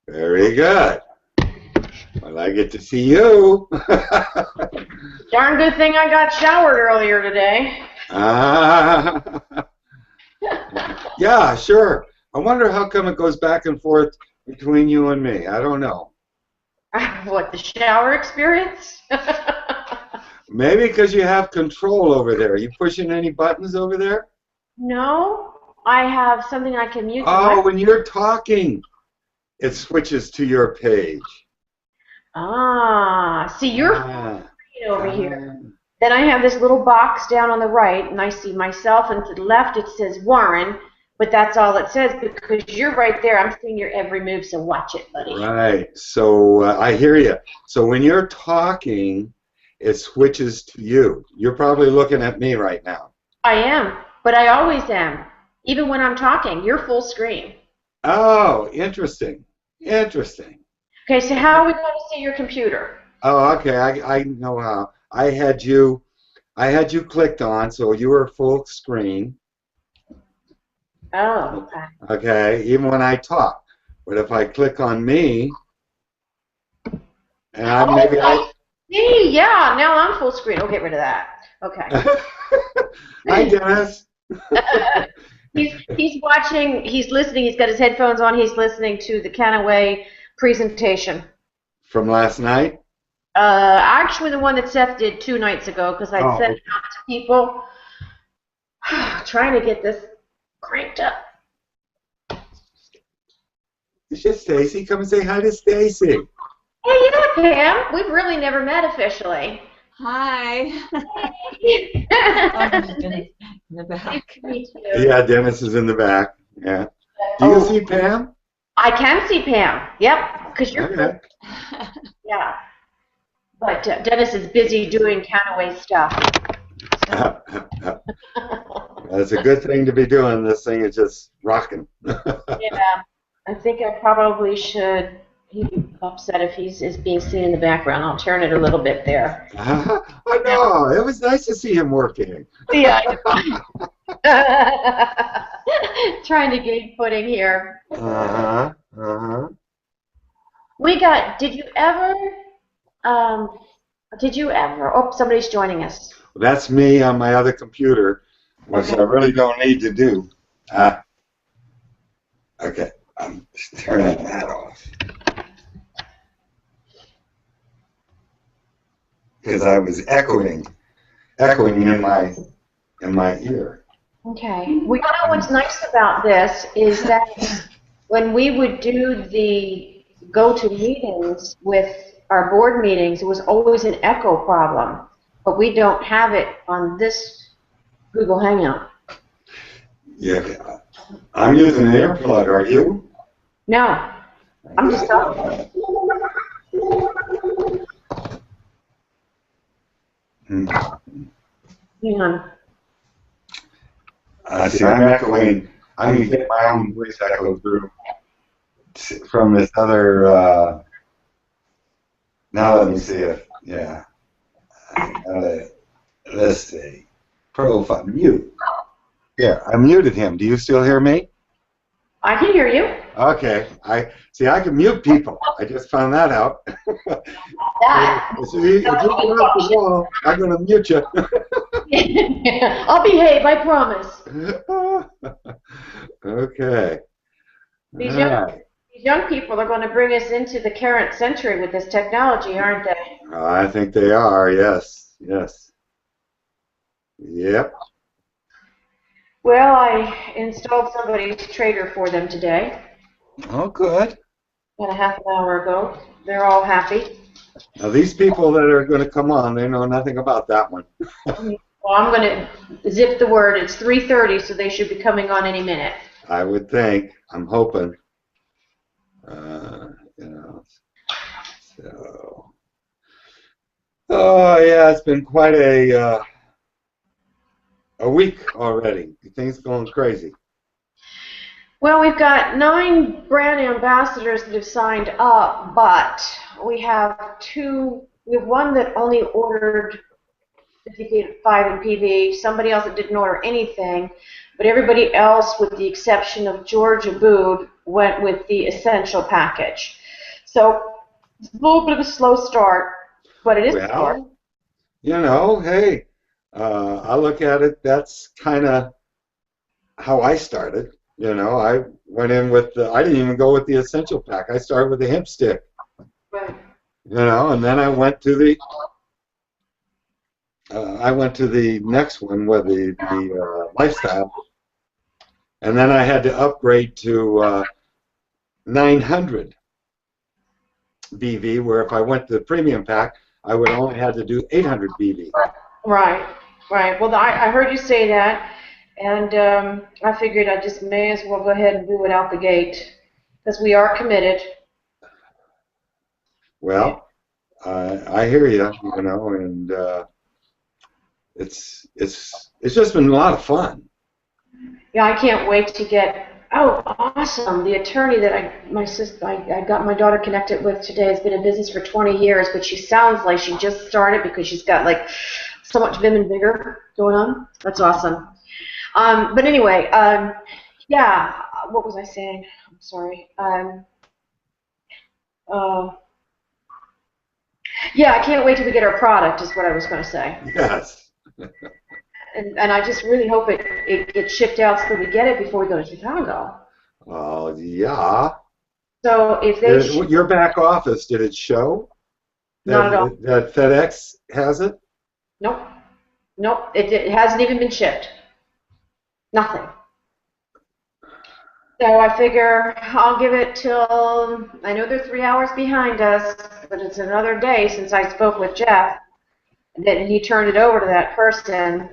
Very good. Well, I get to see you. Darn good thing I got showered earlier today. Yeah, sure. I wonder how come it goes back and forth between you and me. I don't know. What, the shower experience? Maybe because you have control over there. Are you pushing any buttons over there? No, I have something I can mute. Oh, when you're talking, it switches to your page. Ah, see, you're over here. Then I have this little box down on the right, and I see myself, and to the left it says Warren, but that's all it says because you're right there. I'm seeing your every move, so watch it, buddy. Right. So I hear you. So when you're talking, it switches to you. You're probably looking at me right now. I am, but I always am. Even when I'm talking, you're full screen. Oh, interesting. Interesting. Okay, so how are we going to see your computer? Oh, okay. I know how. I had you clicked on, so you were full screen. Oh, okay. Okay, even when I talk. But if I click on me, and See, yeah, now I'm full screen. I'll get rid of that. Okay. Hi, Dennis. He's watching, he's listening, he's got his headphones on, he's listening to the Canaway presentation. From last night? Actually the one that Seth did 2 nights ago, because I sent it out to people. Trying to get this cranked up. It's just Stacy. Come and say hi to Stacy. Hey, yeah, Pam. We've really never met officially. Hi. Oh, in the back. Yeah, Dennis is in the back. Yeah. Do you see Pam? I can see Pam. Yep. Because you're. Okay. Yeah. But Dennis is busy doing Canaway stuff. It's a good thing to be doing. This thing is just rocking. Yeah. I think I probably should. He'd be upset if he's being seen in the background. I'll turn it a little bit there. I know. It was nice to see him working. Yeah. Trying to gain footing here. We got. Did you ever? Oh, somebody's joining us. That's me on my other computer, which I really don't need to do. Okay, I'm just turning that off. Because I was echoing in my ear. Okay. Well, you know what's nice about this is that when we would do the go-to meetings with our board meetings, it was always an echo problem, but we don't have it on this Google Hangout. Yeah, I'm using an earplug. Are you? No, I'm just talking. Hang on. See, I'm echoing. I'm going to get my own voice echo through from this other. Now let me see if, yeah. Let's see. Profile, mute. Yeah, I muted him. Do you still hear me? I can hear you. Okay. I can mute people. I just found that out. If you get off the wall, I'm going to mute you. I'll behave, I promise. Okay. These young people are going to bring us into the current century with this technology, aren't they? I think they are, yes. Yes. Yep. Well, I installed somebody's trader for them today. Oh, good. About a half an hour ago. They're all happy. Now, these people that are going to come on, they know nothing about that one. Well, I'm going to zip the word. It's 3:30, so they should be coming on any minute. I would think. I'm hoping. So. Oh, yeah, it's been quite a week already. Things going crazy. Well, we've got 9 brand ambassadors that have signed up, but we have one that only ordered 5 in PV, somebody else that didn't order anything. but everybody else, with the exception of George Abood, went with the essential package. So it's a little bit of a slow start, but it is a start. Well, you know, hey, I look at it, that's kind of how I started. You know, I went in with I didn't even go with the essential pack. I started with the hemp stick. Right. You know, and then I went to the next one with the lifestyle, and then I had to upgrade to 900 BV, where if I went to the premium pack, I would only have to do 800 BV. Right, right. Well, I heard you say that, and I figured I just may as well go ahead and do it out the gate, because we are committed. Well, I hear you, you know, and it's just been a lot of fun. Yeah, I can't wait to get. Oh, awesome! The attorney that I got my daughter connected with today has been in business for 20 years, but she sounds like she just started because she's got like so much vim and vigor going on. That's awesome. But anyway, yeah. What was I saying? I'm sorry. Yeah, I can't wait till we get our product. Is what I was going to say. Yes. And I just really hope it gets shipped out so that we get it before we go to Chicago. Well, yeah. So if they Your back office, did it show not at all. that FedEx has it? Nope. Nope. It hasn't even been shipped. Nothing. So I figure I'll give it till, I know they're 3 hours behind us, but it's another day since I spoke with Jeff. Then he turned it over to that person.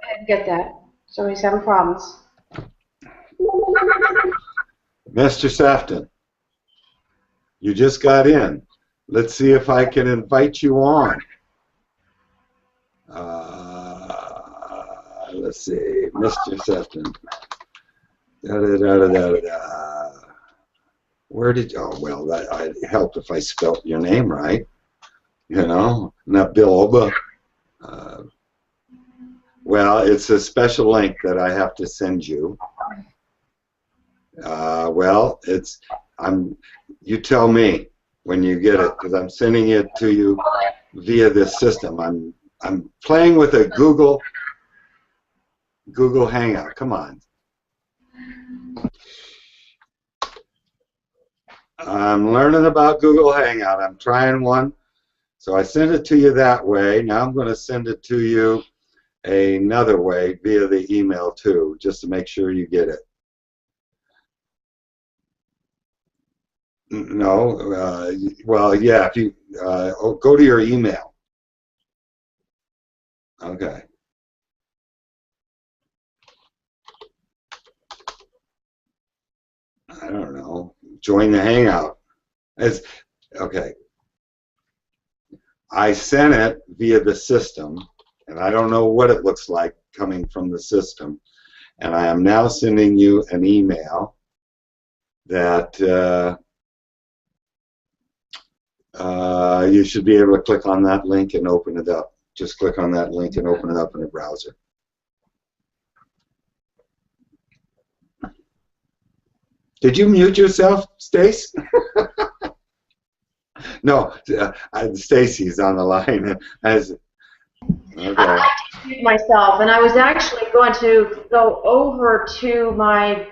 I didn't get that. So he's having problems. Mr. Safton, you just got in. Let's see if I can invite you on. Let's see, Mr. Sefton. Where did you? Oh, well, that helped if I spelt your name right. You know, Nabil. Well, it's a special link that I have to send you. Well, you tell me when you get it, because I'm sending it to you via this system. I'm playing with a Google Hangout. Come on. I'm learning about Google Hangout. I'm trying one. So I sent it to you that way. Now I'm going to send it to you another way via the email too, just to make sure you get it. No, well, yeah, if you go to your email. Okay. I don't know. Join the Hangout. Okay. I sent it via the system, and I don't know what it looks like coming from the system. And I am now sending you an email that you should be able to click on that link and open it up. Just click on that link and open it up in a browser. Did you mute yourself, Stace? No, Stacy's on the line. Okay. I did myself, and I was actually going to go over to my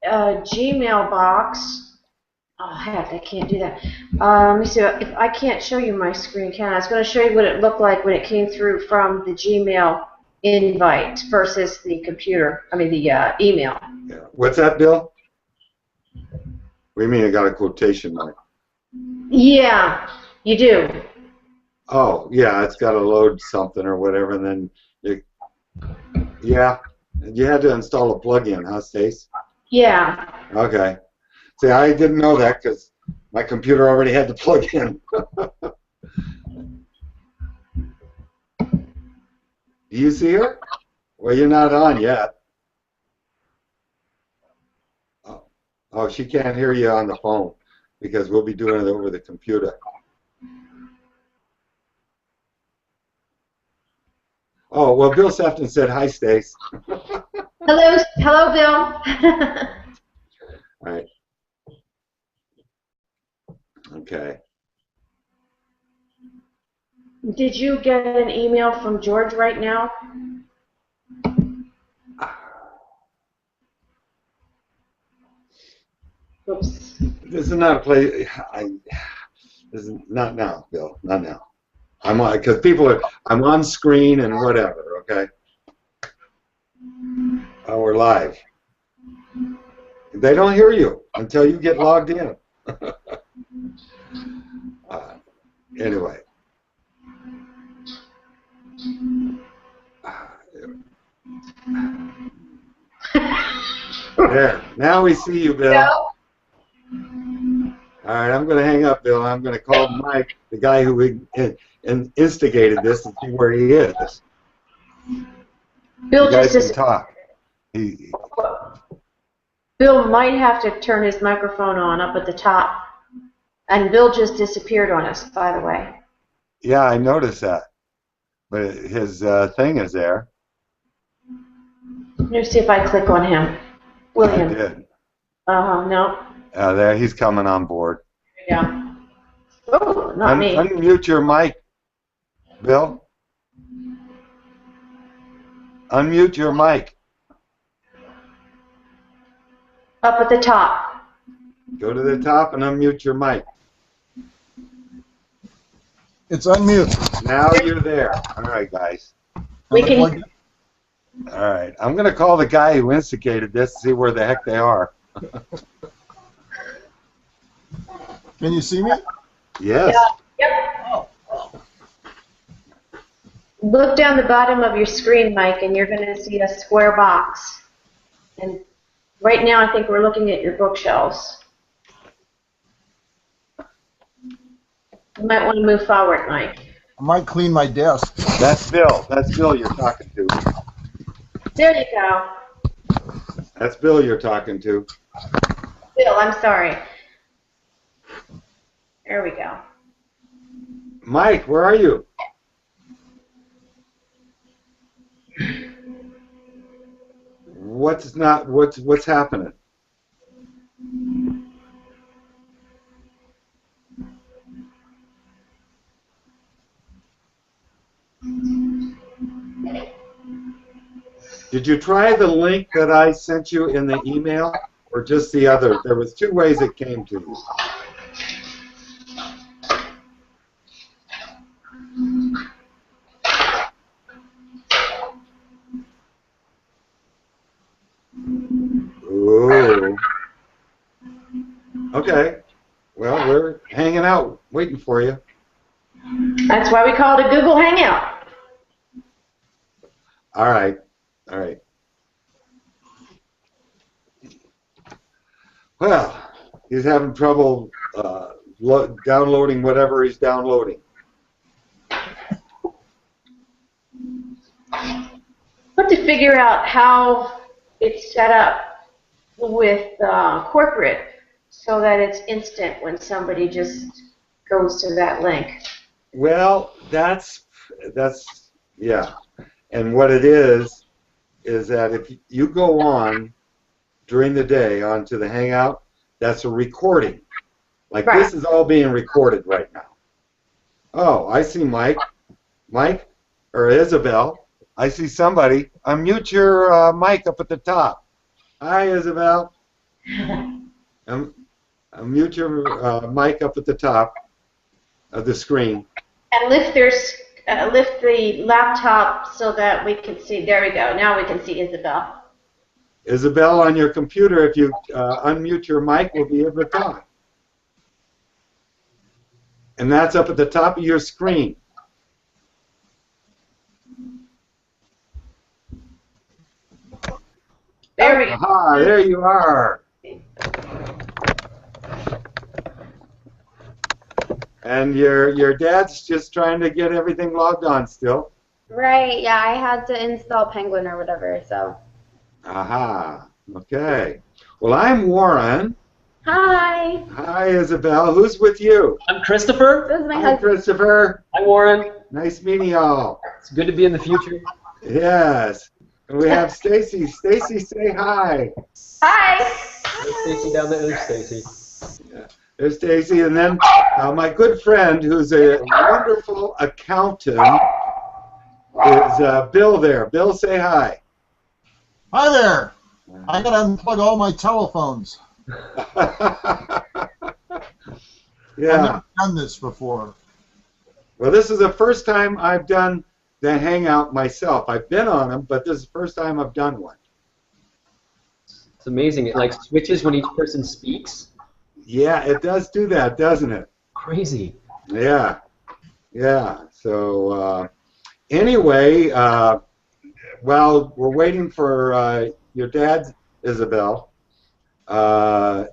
Gmail box. Oh, heck, I can't do that. Let me see. If I can't show you my screen, can I? I was going to show you what it looked like when it came through from the Gmail invite versus the computer. I mean, the email. Yeah. What's that, Bill? What do you mean I got a quotation mark? Yeah, you do. Oh, yeah, it's got to load something or whatever, and then yeah, you had to install a plug-in, huh, Stace? Yeah. Okay. See, I didn't know that because my computer already had the plug-in. Do you see her? Well, you're not on yet. Oh, she can't hear you on the phone because we'll be doing it over the computer. Oh, well, Bill Sefton said, hi, Stace. Hello, Bill. All right. Okay. Did you get an email from George right now? Oops. This is not a place. This is not now, Bill. Not now. I'm on because people are. I'm on screen and whatever. Okay. Oh, we're live. They don't hear you until you get logged in. Anyway. There. Now we see you, Bill. All right, I'm going to hang up, Bill. I'm going to call Mike, the guy who instigated this, and see where he is. Bill You guys just can talk. Bill might have to turn his microphone on up at the top. And Bill just disappeared on us, by the way. Yeah, I noticed that. But his thing is there. Let me see if I click on him. I William. did. No. There, he's coming on board. Yeah. Oh, not me. Unmute your mic, Bill. Unmute your mic. Up at the top. Go to the top and unmute your mic. It's unmute. Now you're there. All right, guys. We can. All right. I'm going to call the guy who instigated this to see where the heck they are. Can you see me? Yes. Yep. Look down the bottom of your screen, Mike, and you're going to see a square box. And right now, I think we're looking at your bookshelves. You might want to move forward, Mike. I might clean my desk. That's Bill. That's Bill you're talking to. There you go. That's Bill you're talking to. Bill, I'm sorry. There we go. Mike, where are you? What's happening? Did you try the link that I sent you in the email, or just the other? There was two ways it came to you. Ooh. Okay. Well, we're hanging out, waiting for you. That's why we call it a Google Hangout. All right. All right. Well, he's having trouble downloading whatever he's downloading. Have to figure out how it's set up with corporate so that it's instant when somebody just goes to that link. Well, that's yeah. And what it is that if you go on during the day onto the Hangout, that's a recording. Like Right. This is all being recorded right now. Oh, I see Mike or Isabel. I see somebody. Unmute your mic up at the top. Hi, Isabel. Unmute your mic up at the top of the screen. And lift the laptop so that we can see. There we go. Now we can see Isabel. Isabel, on your computer, if you unmute your mic, we'll be able to talk. And that's up at the top of your screen. There we go. Aha, there you are. And your dad's just trying to get everything logged on still. Right, yeah, I had to install Penguin or whatever, so. Aha, okay. Well, I'm Warren. Hi! Hi, Isabel. Who's with you? I'm Christopher. This is my Hi, husband. Christopher. Hi, Warren. Nice meeting y'all. It's good to be in the future. Yes. And we have Stacy. Stacy, say hi. Hi. Stacy down there. There's Stacy. Yeah. There's Stacy, and then my good friend, who's a wonderful accountant, is Bill there. Bill, say hi. Hi there. I gotta unplug all my telephones. Yeah. I've never done this before. Well, this is the first time I've done the Hangout myself. I've been on them, but this is the first time I've done one. It's amazing. It like switches when each person speaks. Yeah, it does do that, doesn't it? Crazy. Yeah. Yeah. So anyway, while we're waiting for your dad, Isabel,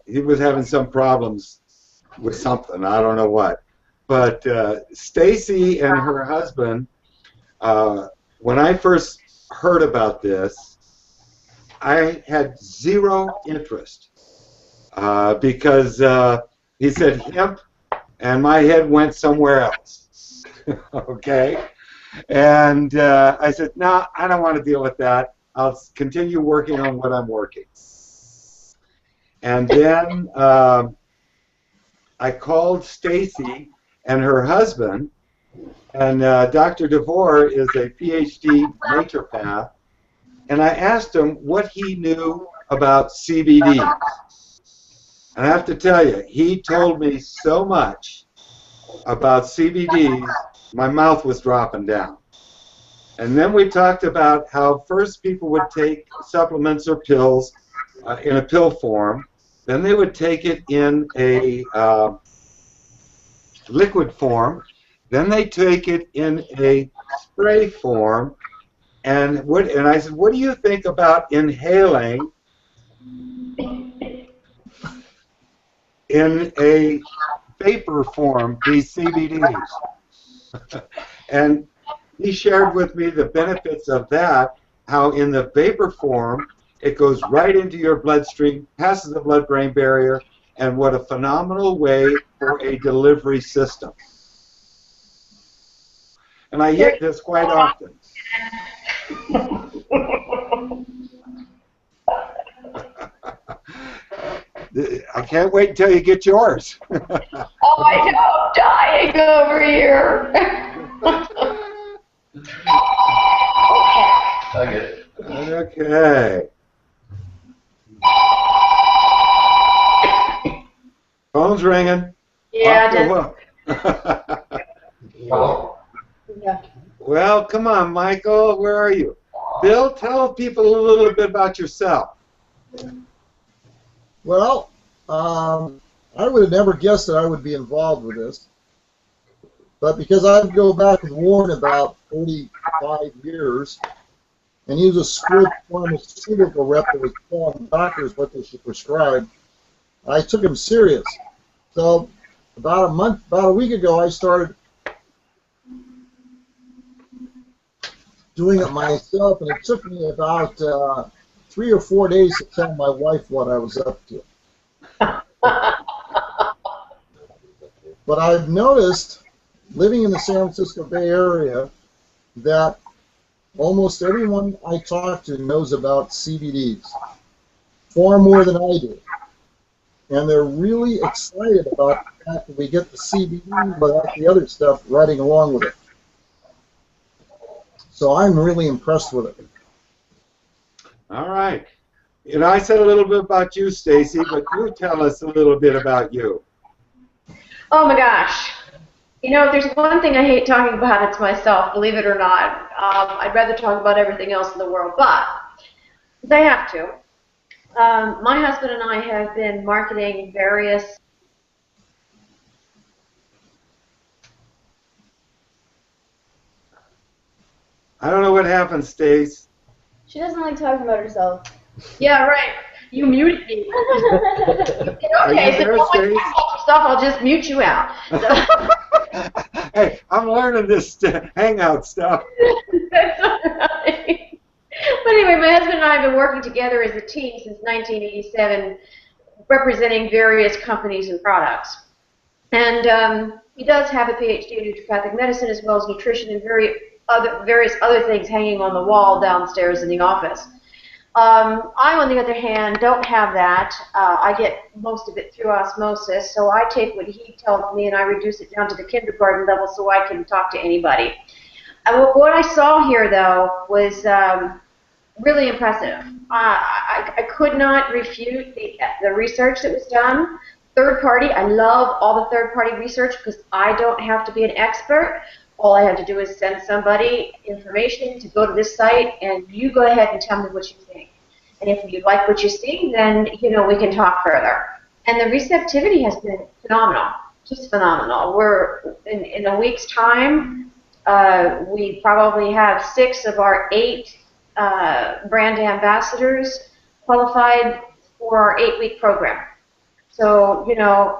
he was having some problems with something. I don't know what. But Stacy and her husband, when I first heard about this, I had zero interest because he said hemp, and my head went somewhere else. Okay? And I said, no, I don't want to deal with that. I'll continue working on what I'm working. And then I called Stacy and her husband, and Dr. DeVore is a PhD naturopath, and I asked him what he knew about CBD. And I have to tell you, he told me so much about CBDs, my mouth was dropping down. And then we talked about how first people would take supplements or pills in a pill form, then they would take it in a liquid form, then they take it in a spray form, and I said, what do you think about inhaling in a vapor form these CBDs? And he shared with me the benefits of that, how in the vapor form it goes right into your bloodstream, passes the blood-brain barrier, and what a phenomenal way for a delivery system. And I hit this quite often. I can't wait until you get yours. Oh, I know, I'm dying over here. Okay. Okay. Phone's ringing. Yeah, Off the hook. yeah. Well, come on, Michael. Where are you? Bill, tell people a little bit about yourself. Well, I would have never guessed that I would be involved with this. But because I go back with Warren about 35 years, and he was a script pharmaceutical rep that was telling doctors what they should prescribe, I took him serious. So about a week ago, I started doing it myself, and it took me about 3 or 4 days to tell my wife what I was up to. But I've noticed, living in the San Francisco Bay Area, that almost everyone I talk to knows about CBDs, far more than I do. And they're really excited about the fact that we get the CBD without the other stuff riding along with it. So I'm really impressed with it. All right. You know, I said a little bit about you, Stacy, but you tell us a little bit about you. Oh my gosh. You know, if there's one thing I hate talking about, it's myself, believe it or not. I'd rather talk about everything else in the world, but they have to. My husband and I have been marketing various... She I don't know what happened, Stace. doesn't like talking about herself. Yeah, right. You muted me. Are you Okay, so there, don't Stace? stuff, I'll just mute you out. Hey, I'm learning this Hangout stuff. That's all right. But anyway, my husband and I have been working together as a team since 1987, representing various companies and products. And he does have a PhD in naturopathic medicine as well as nutrition and very various other things hanging on the wall downstairs in the office. I, on the other hand, don't have that. I get most of it through osmosis, so I take what he tells me and I reduce it down to the kindergarten level so I can talk to anybody. What I saw here, though, was really impressive. I could not refute the research that was done. Third party, I love all the third party research because I don't have to be an expert. All I have to do is send somebody information to go to this site, and you go ahead and tell me what you think. And if you like what you see, then we can talk further. And the receptivity has been phenomenal, just phenomenal. We're in a week's time, we probably have 6 of our 8 brand ambassadors qualified for our 8-week program. So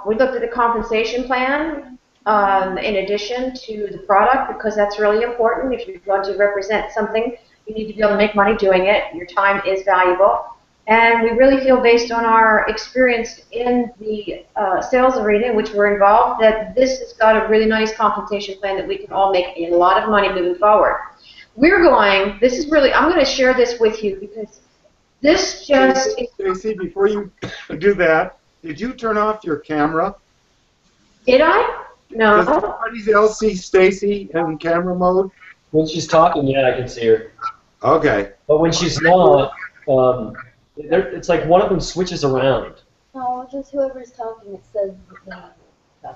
we looked at the compensation plan. In addition to the product, because that's really important. If you're going to represent something, you need to be able to make money doing it. Your time is valuable. And we really feel, based on our experience in the sales arena in which we're involved, that this has got a really nice compensation plan that we can all make a lot of money moving forward. I'm going to share this with you because this just... Stacy, before you do that, did you turn off your camera? Did I? No. Does everybody else see Stacy in camera mode? When she's talking, yeah, I can see her. Okay. But when she's not, it's like one of them switches around. No, just whoever's talking, it says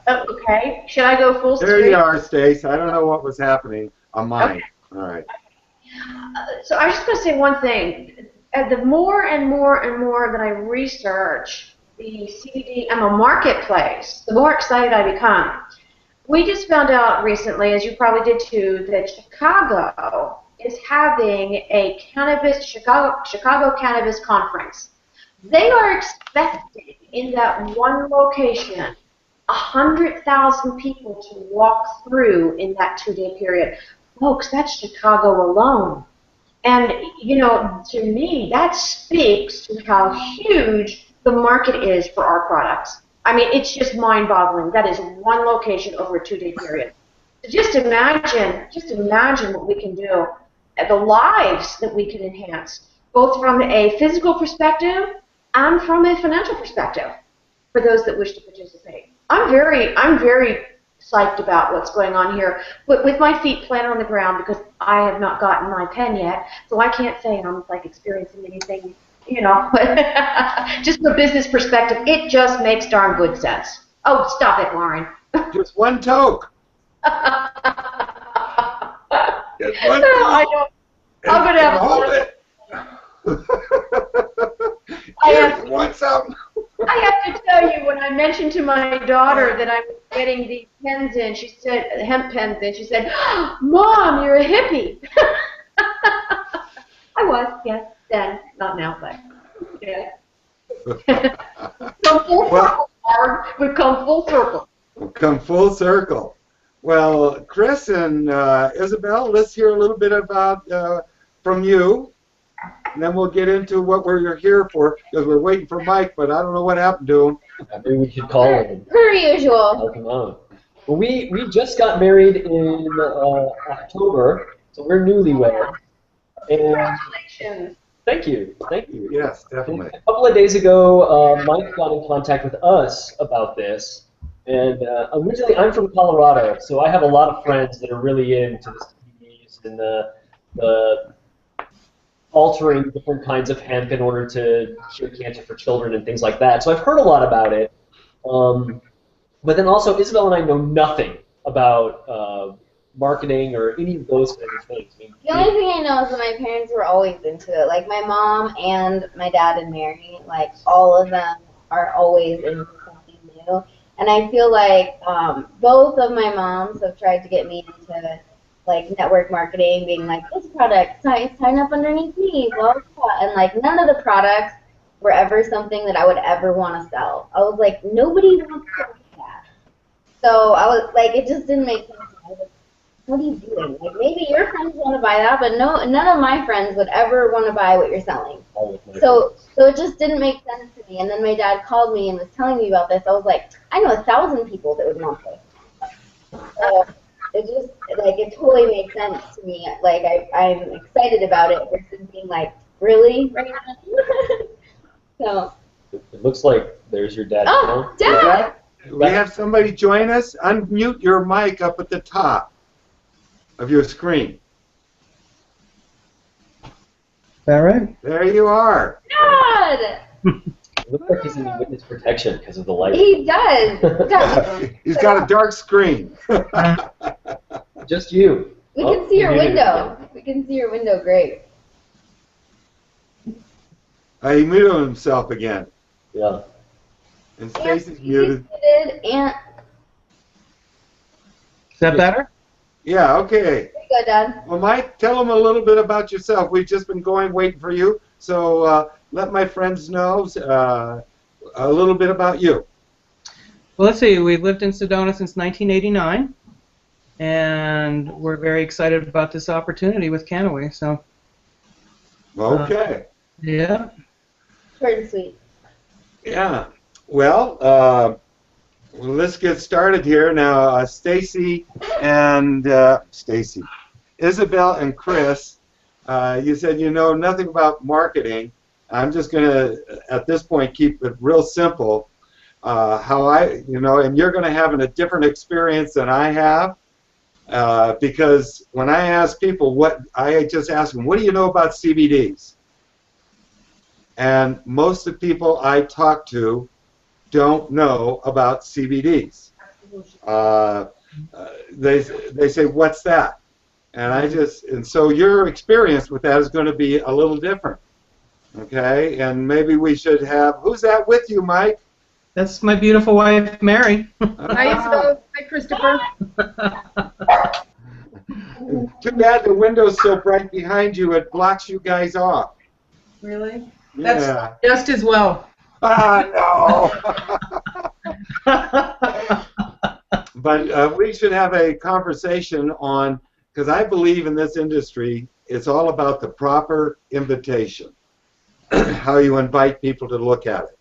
Okay. Should I go full screen? There you are, Stace. I don't know what was happening on mine. Okay. All right. So I was just going to say one thing. The more and more and more that I research the CBD marketplace, the more excited I become. We just found out recently, as you probably did too, that Chicago is having a Chicago Cannabis Conference. They are expecting in that one location 100,000 people to walk through in that 2-day period. Folks, that's Chicago alone. And, to me, that speaks to how huge the market is for our products. I mean, it's just mind-boggling. That is one location over a 2-day period. So just imagine what we can do, the lives that we can enhance, both from a physical perspective and from a financial perspective, for those that wish to participate. I'm very psyched about what's going on here, but with my feet planted on the ground because I have not gotten my pen yet, so I can't say I'm experiencing anything. Just from a business perspective, it just makes darn good sense. Oh, stop it, Lauren. Just one toke. Just one toke. I don't. I'm gonna have hold it. I have to tell you, when I mentioned to my daughter that I was getting these pens in, she said, hemp pens in, she said, "Mom, you're a hippie." I was, yes, then, not now, but yeah. Come full circle, Barb. We've come full circle. We've come full circle. Well, Chris and Isabel, let's hear a little bit about from you. And then we'll get into what we're here for, because we're waiting for Mike, but I don't know what happened to him. Maybe we should call him. per usual. Help him out. Well, we just got married in October, so we're newlyweds. And Congratulations. thank you. Yes, definitely. A couple of days ago, Mike got in contact with us about this. And originally, I'm from Colorado, so I have a lot of friends that are really into the CBDs and the altering different kinds of hemp in order to cure cancer for children and things like that. So I've heard a lot about it. But then also, Isabel and I know nothing about marketing or any of those kinds of things. I mean, The only thing I know is that my parents were always into it. Like my mom and my dad and Mary, like all of them are always into something new. And I feel like both of my moms have tried to get me into like network marketing, being like, this product, sign up underneath me, blah, blah, blah. And like none of the products were ever something that I would ever want to sell. I was like, nobody wants to buy that. So I was like, it just didn't make sense. I was like, what are you doing? Like maybe your friends want to buy that, but no, none of my friends would ever want to buy what you're selling. So it just didn't make sense to me. And then my dad called me and was telling me about this. I was like, I know 1,000 people that would want this. So it just like it totally makes sense to me. Like I'm excited about it versus being like, really right now. So. It looks like there's your dad. Oh, now. Dad! We have somebody join us. Unmute your mic up at the top of your screen. Is that right? There you are. Dad! It looks like he's in witness protection because of the light. He does. Dad. He's got a dark screen. Just you. We Oh, can see your you muted window. again. We can see your window great. He muted himself again. Yeah. And Stacy's Aunt, muted. Aunt. Is that better? Yeah, okay. There you go, Dad. Well, Mike, tell them a little bit about yourself. We've just been waiting for you. So let my friends know a little bit about you. Well, let's see. We've lived in Sedona since 1989, and we're very excited about this opportunity with Canaway. So, Okay. yeah. Short and sweet. Yeah. Well, let's get started here now. Stacy and Isabel and Chris, you said you know nothing about marketing. I'm just going to, at this point, keep it real simple. And you're going to have a different experience than I have, because when I ask people I just ask them, what do you know about CBDs? And most of the people I talk to don't know about CBDs. They say, what's that? And so your experience with that is going to be a little different. Okay, and maybe we should have, who's that with you, Mike? That's my beautiful wife, Mary. Hi, Isabel. Hi, Christopher. Too bad the window's so bright behind you, it blocks you guys off. Really? Yeah. That's just as well. No. But we should have a conversation on, because I believe in this industry, it's all about the proper invitation, how you invite people to look at it.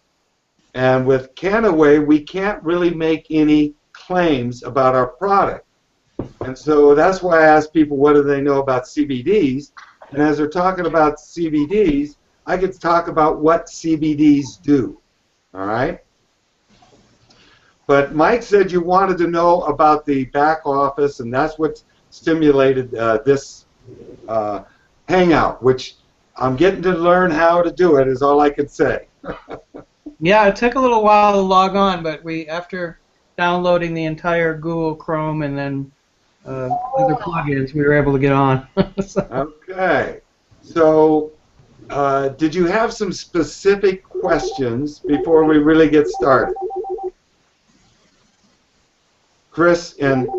And with Canaway, we can't really make any claims about our product. And so that's why I ask people, what do they know about CBDs? And as they're talking about CBDs, I get to talk about what CBDs do. All right? But Mike said you wanted to know about the back office, and that's what stimulated this hangout, which I'm getting to learn how to do it, is all I can say. Yeah, it took a little while to log on, but after downloading the entire Google Chrome and then other plugins, we were able to get on. Okay. So, did you have some specific questions before we really get started? Chris and...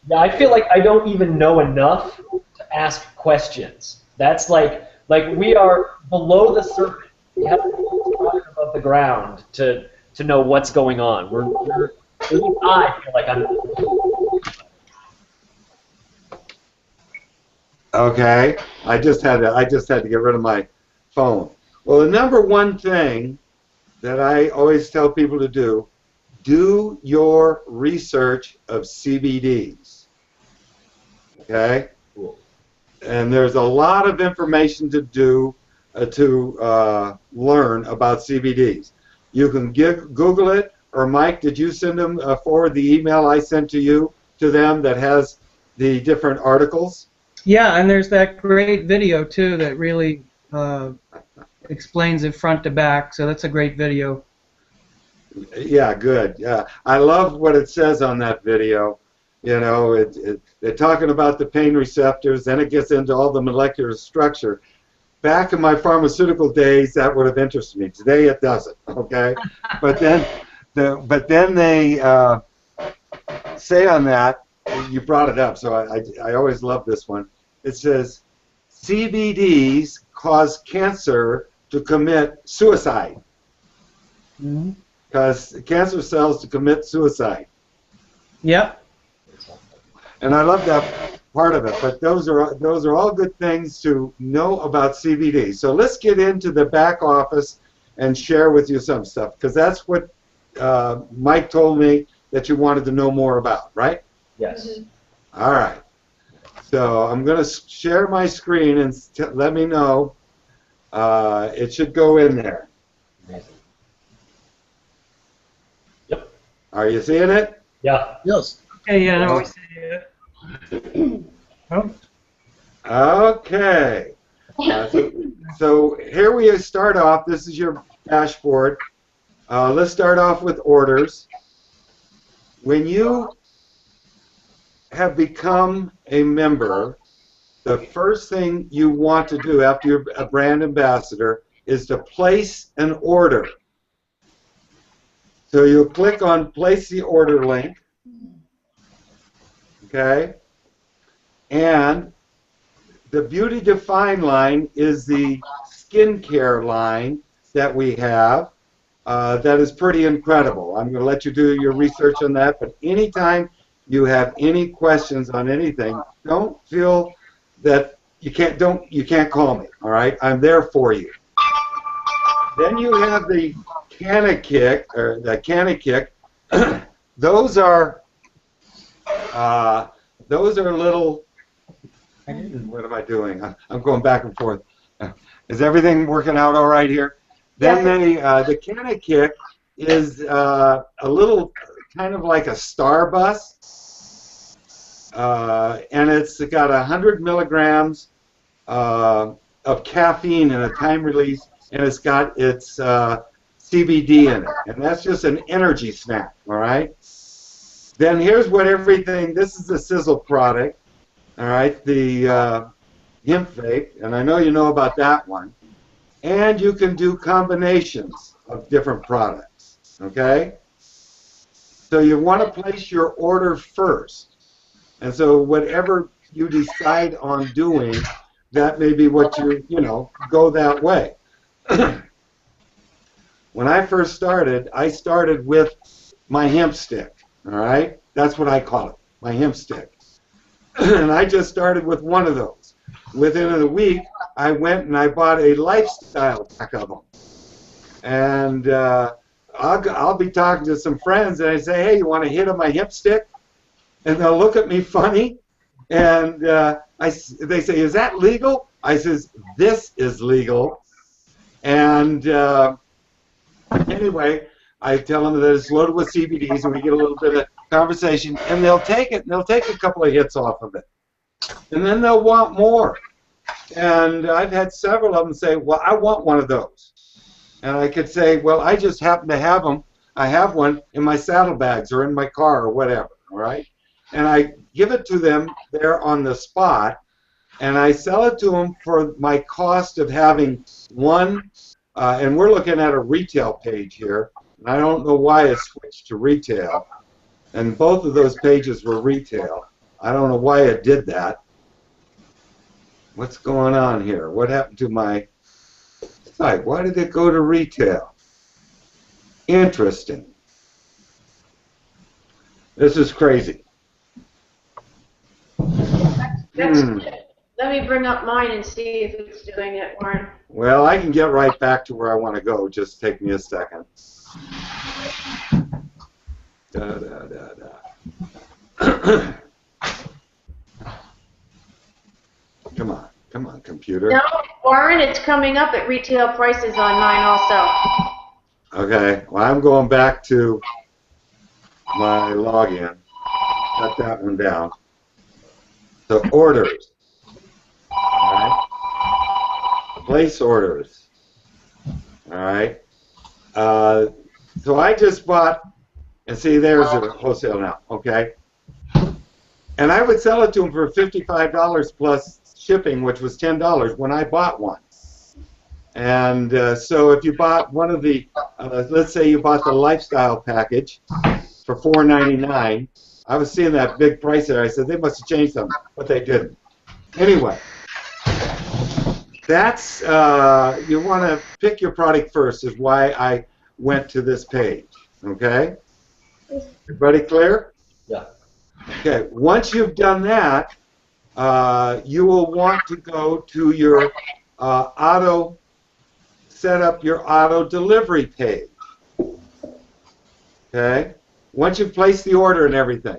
Yeah, I feel like I don't even know enough to ask questions. That's like we are below the surface. We have to be above the ground to know what's going on. At least I feel like I'm... Okay, I just had to get rid of my phone. Well, the number one thing that I always tell people to do your research of CBDs. Okay, and there's a lot of information to do to learn about CBDs. You can Google it, or Mike, did you send them forward the email I sent to them that has the different articles? Yeah, and there's that great video, too, that really explains it front to back, so that's a great video. Yeah, good. Yeah, I love what it says on that video. You know, they're talking about the pain receptors, then it gets into all the molecular structure. Back in my pharmaceutical days, that would have interested me. Today, it doesn't. Okay, but then they say on that. You brought it up, so I always love this one. It says, CBDs cause cancer to commit suicide. Because cancer cells to commit suicide. Yep. And I love that part of it. But those are all good things to know about CBD. So let's get into the back office and share with you some stuff, because that's what Mike told me that you wanted to know more about, right? Yes. All right. So I'm going to share my screen and let me know. It should go in there. Amazing. Yep. Are you seeing it? Yeah. Yes. Okay, yeah, no, we see it. Oh, Okay. So here we start off. This is your dashboard. Let's start off with orders. When you have become a member, the first thing you want to do after you're a brand ambassador is to place an order. So you'll click on place the order link. Okay? And the Beauty Define line is the skincare line that we have that is pretty incredible. I'm going to let you do your research on that, but anytime you have any questions on anything, don't feel that you can't call me, all right? I'm there for you. Then you have the Canakick, or the Canakick. Those are little. What am I doing? I'm going back and forth. Is everything working out all right here? Then the Canakick is a little kind of like a star bus, and it's got 100 milligrams of caffeine in a time release, and it's got its CBD in it, and that's just an energy snack, all right? Then here's what everything, this is the Sizzle product, all right, the hemp vape, and I know you know about that one. And you can do combinations of different products, okay? So you want to place your order first. And so whatever you decide on doing, that may be what go that way. When I first started, I started with my hemp stick, all right? That's what I call it, my hemp stick. And I just started with one of those. Within a week, I went and I bought a lifestyle pack of them. And I'll be talking to some friends, and I say, hey, you want a hit of my hemp stick? And they'll look at me funny, and they say, is that legal? I says, this is legal. And anyway, I tell them that it's loaded with CBDs, and we get a little bit of conversation, and they'll take it, and they'll take a couple of hits off of it. And then they'll want more. And I've had several of them say, well, I want one of those. And I could say, well, I just happen to have them. I have one in my saddlebags or in my car or whatever, all right? And I give it to them there on the spot, and I sell it to them for my cost of having one, and we're looking at a retail page here, and I don't know why it switched to retail. And both of those pages were retail. I don't know why it did that. What's going on here? What happened to my site? Why did it go to retail? Interesting. This is crazy. Let me bring up mine and see if it's doing it, Warren. Well, I can get right back to where I want to go. Just take me a second. Come on, computer. No, Warren, it's coming up at retail prices on mine also. Okay, well, I'm going back to my login. Cut that one down. So orders. All right. Place orders. All right. So I just bought, and see, there's a wholesale now. Okay. And I would sell it to them for $55 plus shipping, which was $10 when I bought one. And so if you bought one of the, let's say you bought the lifestyle package for $4.99, I was seeing that big price there. I said, they must have changed something, but they didn't. Anyway, that's, you want to pick your product first is why I went to this page, okay? Everybody clear? Yeah. Okay, once you've done that, you will want to go to your set up your auto delivery page. Okay? Once you've placed the order and everything.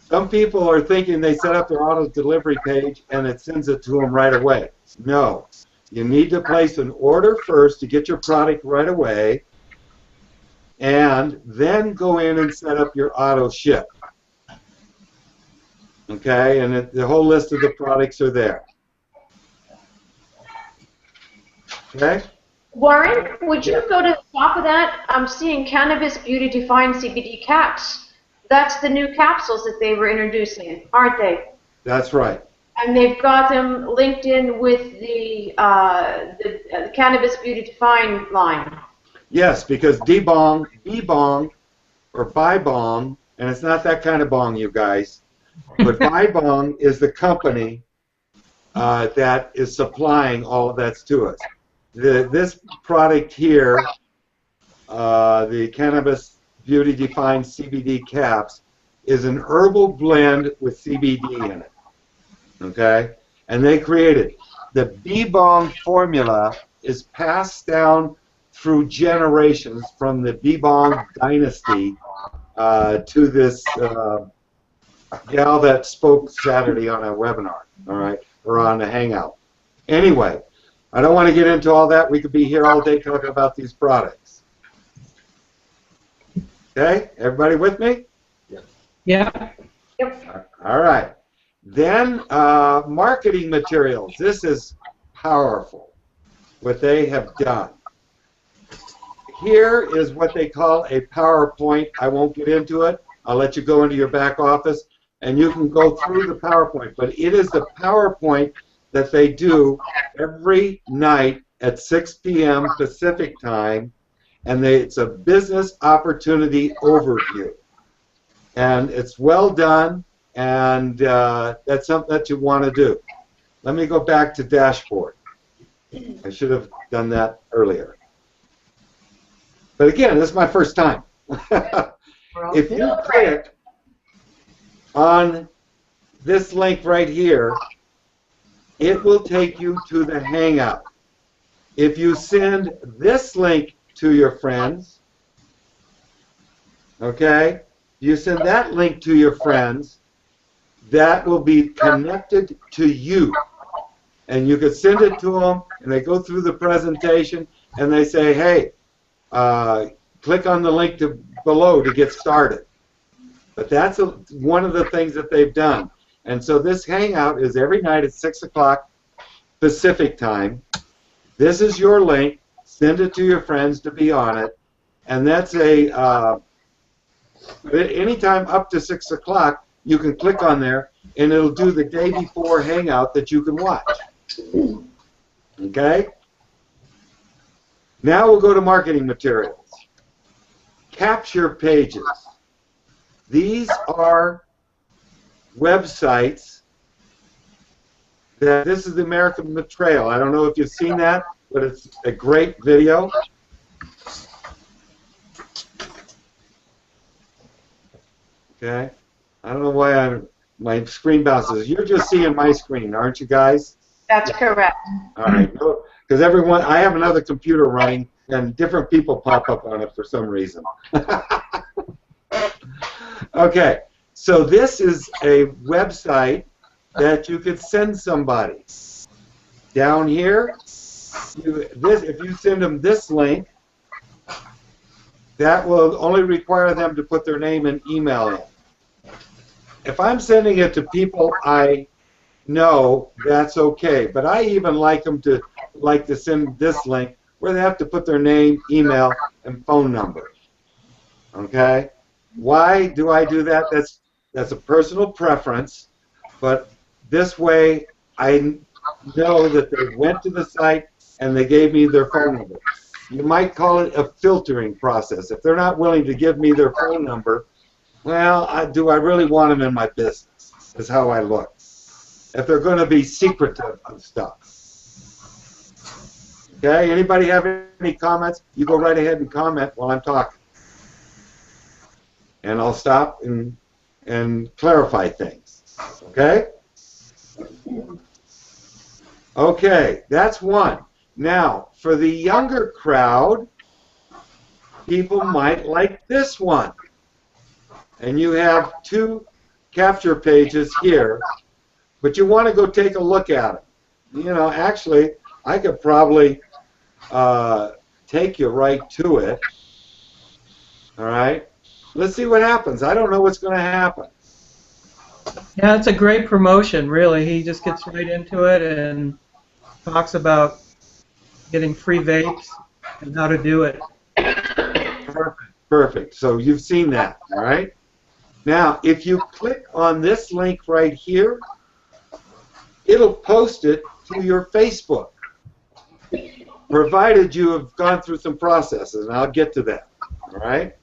Some people are thinking they set up their auto delivery page and it sends it to them right away. No. You need to place an order first to get your product right away, and then go in and set up your auto ship. Okay, and the whole list of the products are there. Okay? Warren, would you go to the top of that? I'm seeing Cannabis Beauty Defined CBD caps. That's the new capsules that they were introducing, aren't they? That's right. And they've got them linked in with the Cannabis Beauty Defined line. Yes, because D-bong, B-bong, or Bi-bong, and it's not that kind of bong, you guys, but Bi-bong is the company that is supplying all of that to us. This product here, the Cannabis Beauty Defined CBD caps, is an herbal blend with CBD in it. Okay? And they created the B-bong formula is passed down through generations from the B-bong dynasty to this gal that spoke Saturday on a webinar, all right, or on a hangout. Anyway, I don't want to get into all that. We could be here all day talking about these products. Okay? Everybody with me? Yeah. All right. Then marketing materials. This is powerful, what they have done. Here is what they call a PowerPoint. I won't get into it. I'll let you go into your back office, and you can go through the PowerPoint. But it is the PowerPoint that they do every night at 6 p.m. Pacific time, and it's a business opportunity overview. And it's well done, and that's something that you want to do. Let me go back to dashboard. I should have done that earlier. But again, this is my first time. If you click on this link right here, it will take you to the Hangout. If you send this link to your friends, okay, you send that link to your friends, that will be connected to you. And you could send it to them, and they go through the presentation, and they say, hey, click on the link below to get started. But that's one of the things that they've done. And so this Hangout is every night at 6 o'clock Pacific time. This is your link. Send it to your friends to be on it. And that's anytime up to 6 o'clock, you can click on there, and it'll do the day before Hangout that you can watch. Okay? Now we'll go to marketing materials. Capture pages. These are websites this is the American Betrayal. I don't know if you've seen that, but it's a great video. Okay? I don't know why my screen bounces. You're just seeing my screen, aren't you guys? That's correct. All right. Because I have another computer running, and different people pop up on it for some reason. Okay. So this is a website that you could send somebody. Down here, if you send them this link, that will only require them to put their name and email in. If I'm sending it to people I know, that's okay. But I even like to send this link where they have to put their name, email, and phone number. Okay? Why do I do that? That's a personal preference, but this way I know that they went to the site and they gave me their phone number. You might call it a filtering process. If they're not willing to give me their phone number, well, do I really want them in my business? Is how I look. If they're going to be secretive of stuff. Okay, anybody have any comments? You go right ahead and comment while I'm talking. And I'll stop and clarify things. Okay? Okay, that's one. Now, for the younger crowd, people might like this one. And you have two capture pages here, but you want to go take a look at them. You know, actually, I could probably take you right to it. All right? Let's see what happens. I don't know what's going to happen. Yeah, it's a great promotion, really. He just gets right into it and talks about getting free vapes and how to do it. Perfect. Perfect. So you've seen that, all right? Now, if you click on this link right here, it'll post it to your Facebook, provided you have gone through some processes, and I'll get to that, all right?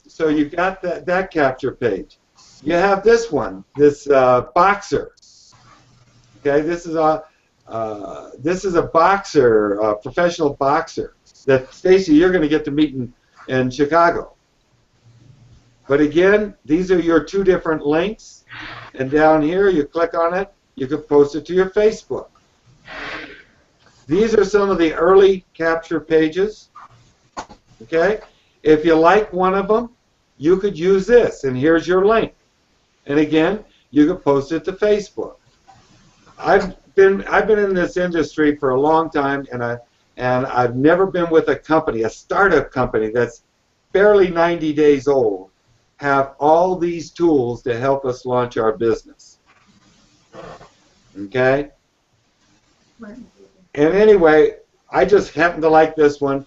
So you got that capture page. You have this one, this boxer. Okay, this is a boxer, a professional boxer that, Stacy, you're going to get to meet in Chicago. But again, these are your two different links, and down here you click on it, you can post it to your Facebook. These are some of the early capture pages. Okay, if you like one of them, you could use this, and here's your link. And again, you can post it to Facebook. I've been in this industry for a long time, and I've never been with a company, a startup company that's barely 90 days old, have all these tools to help us launch our business. Okay? And anyway, I just happen to like this one.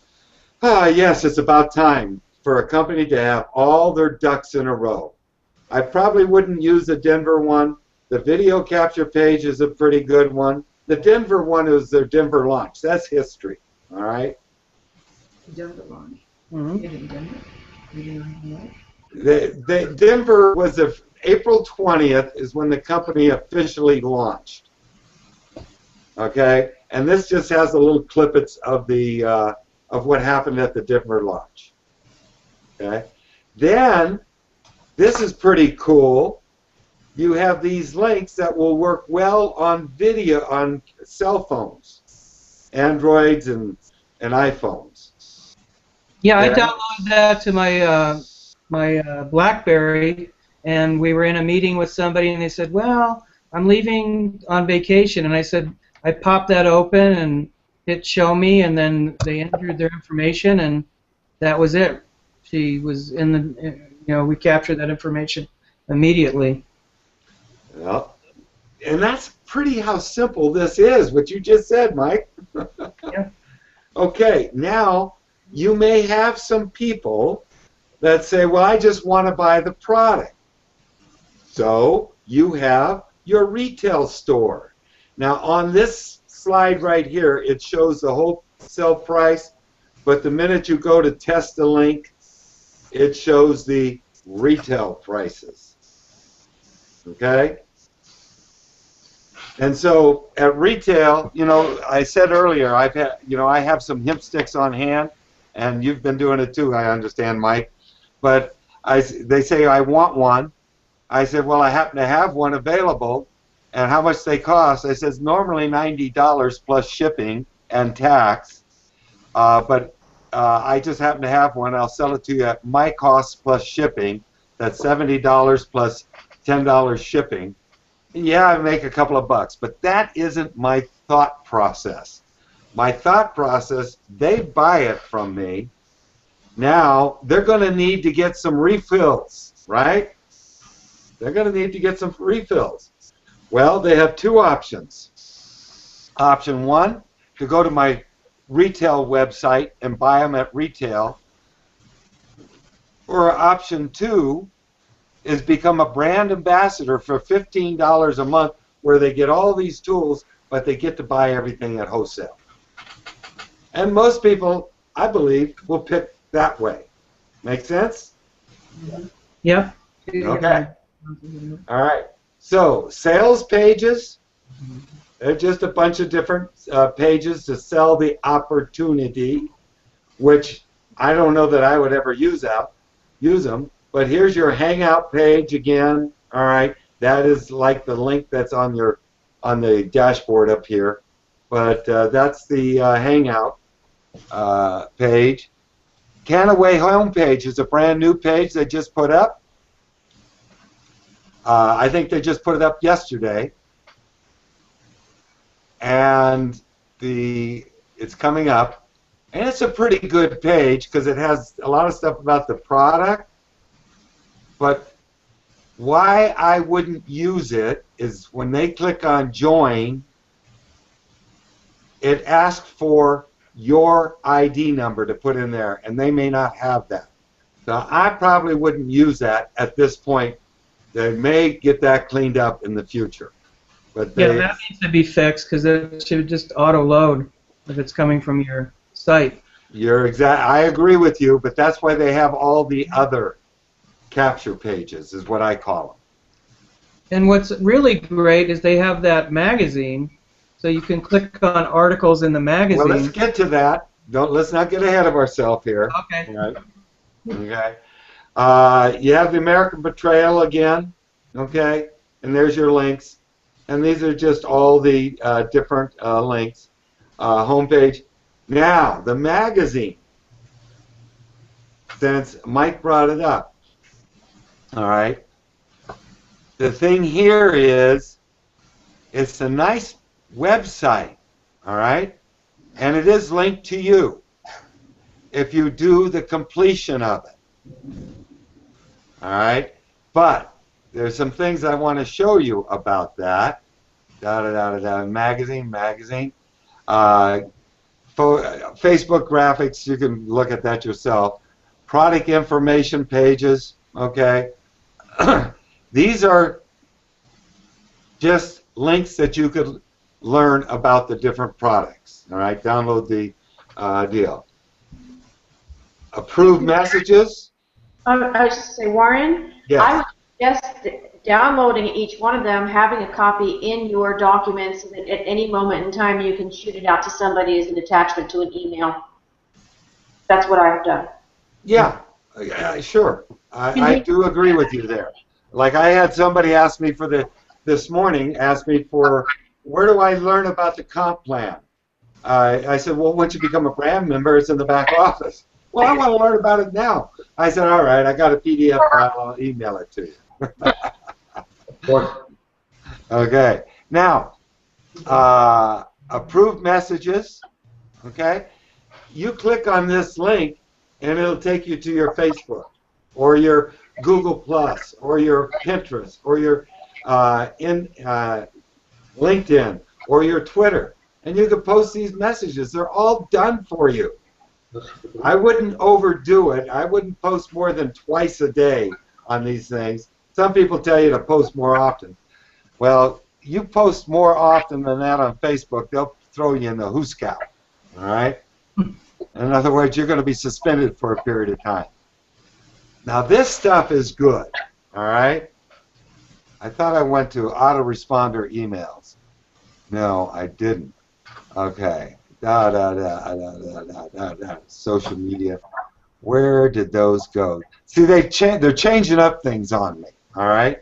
Ah, yes, it's about time for a company to have all their ducks in a row. I probably wouldn't use the Denver one. The video capture page is a pretty good one. The Denver one is their Denver launch. That's history, all right? Denver launch. Denver was April 20th is when the company officially launched. Okay, and this just has a little clippets of the of what happened at the Denver launch. Okay, then this is pretty cool. You have these links that will work well on video on cell phones, Androids and iPhones. Yeah, I downloaded that to my BlackBerry, and we were in a meeting with somebody, and they said, "Well, I'm leaving on vacation," and I said, I popped that open and hit show me, and then they entered their information, and that was it. She was in the, we captured that information immediately. Well, and that's pretty how simple this is, what you just said, Mike. Yeah. Okay, now you may have some people that say, well, I just want to buy the product. So you have your retail store. Now on this slide right here, it shows the wholesale price, but the minute you go to test the link, it shows the retail prices. Okay? And so at retail, I said earlier, I have some hemp sticks on hand, and you've been doing it too, I understand, Mike. But they say I want one. I said, well, I happen to have one available, and how much they cost? I says normally $90 plus shipping and tax, but I just happen to have one. I'll sell it to you at my cost plus shipping. That's $70 plus $10 shipping. Yeah, I make a couple of bucks, but that isn't my thought process. My thought process, they buy it from me. Now, they're going to need to get some refills, right? They're going to need to get some refills. Well, they have two options. Option one, to go to my retail website and buy them at retail. Or option two is become a brand ambassador for $15 a month, where they get all these tools, but they get to buy everything at wholesale. And most people, I believe, will pick that way. Make sense? Yep. Okay. All right. So sales pages, they're just a bunch of different pages to sell the opportunity, which I don't know that I would ever use them. But here's your Hangout page again. All right, that is like the link that's on the dashboard up here. But that's the Hangout page. Canaway homepage is a brand new page they just put up. I think they just put it up yesterday. And it's coming up. And it's a pretty good page because it has a lot of stuff about the product. But why I wouldn't use it is when they click on join, it asks for your ID number to put in there, and they may not have that. So I probably wouldn't use that at this point. They may get that cleaned up in the future. But Yeah, that needs to be fixed because it should just auto-load if it's coming from your site. I agree with you, but that's why they have all the other capture pages, is what I call them. And what's really great is they have that magazine, so you can click on articles in the magazine. Well, let's get to that. Let's not get ahead of ourselves here. Okay. Right. Okay. You have the American Betrayal again. Okay. And there's your links. And these are just all the different links. Homepage. Now, the magazine, since Mike brought it up, all right, the thing here is it's a nice website, all right, and it is linked to you if you do the completion of it, all right, but there's some things I want to show you about that. Magazine. Facebook graphics, you can look at that yourself. Product information pages, okay. These are just links that you could learn about the different products, all right. Download the deal. Approved messages. I was just say, Warren, Yes. I would suggest downloading each one of them, having a copy in your documents, so that at any moment in time you can shoot it out to somebody as an attachment to an email. That's what I've done. Yeah, sure. I do agree with you there. Like I had somebody ask me this morning, ask me for, where do I learn about the comp plan? I said, well, once you become a brand member, it's in the back office. Well, I want to learn about it now. I said, all right, I got a PDF file, I'll email it to you. Okay. Now, approved messages, okay? You click on this link, and it'll take you to your Facebook, or your Google Plus, or your Pinterest, or your LinkedIn, or your Twitter, and you can post these messages. They're all done for you. I wouldn't overdo it. I wouldn't post more than twice a day on these things. Some people tell you to post more often. Well, you post more often than that on Facebook, they'll throw you in the hoosegow. All right? In other words, you're going to be suspended for a period of time. Now, this stuff is good. All right? I thought I went to autoresponder emails. No, I didn't. Okay. Social media. Where did those go? See, they're changing up things on me. All right.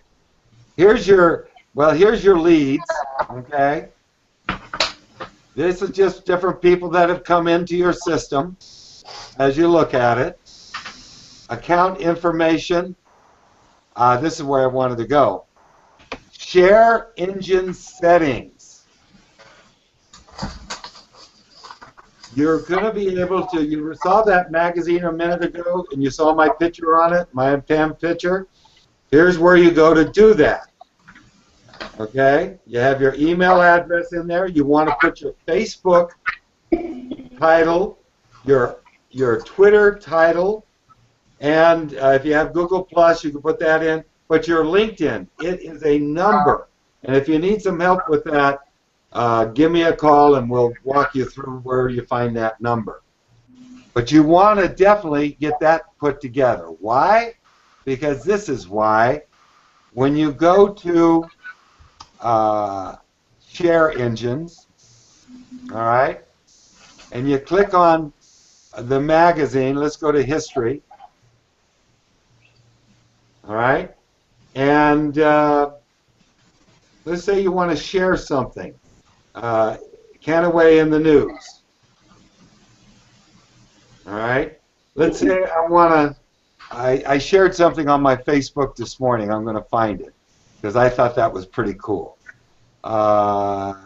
Here's your leads. Okay. This is just different people that have come into your system. As you look at it, account information. This is where I wanted to go. Share engine settings. You're going to be able to, you saw that magazine a minute ago, and you saw my picture on it, my PAM picture. Here's where you go to do that. Okay? You have your email address in there. You want to put your Facebook title, your Twitter title, and if you have Google Plus, you can put that in. But your LinkedIn, it is a number. And if you need some help with that, give me a call and we'll walk you through where you find that number. But you want to definitely get that put together. Why? Because this is why. When you go to share engines, all right, and you click on the magazine, let's go to history, all right, and let's say you want to share something. Canaway in the news. All right? let's say I shared something on my Facebook this morning. I'm going to find it because I thought that was pretty cool. It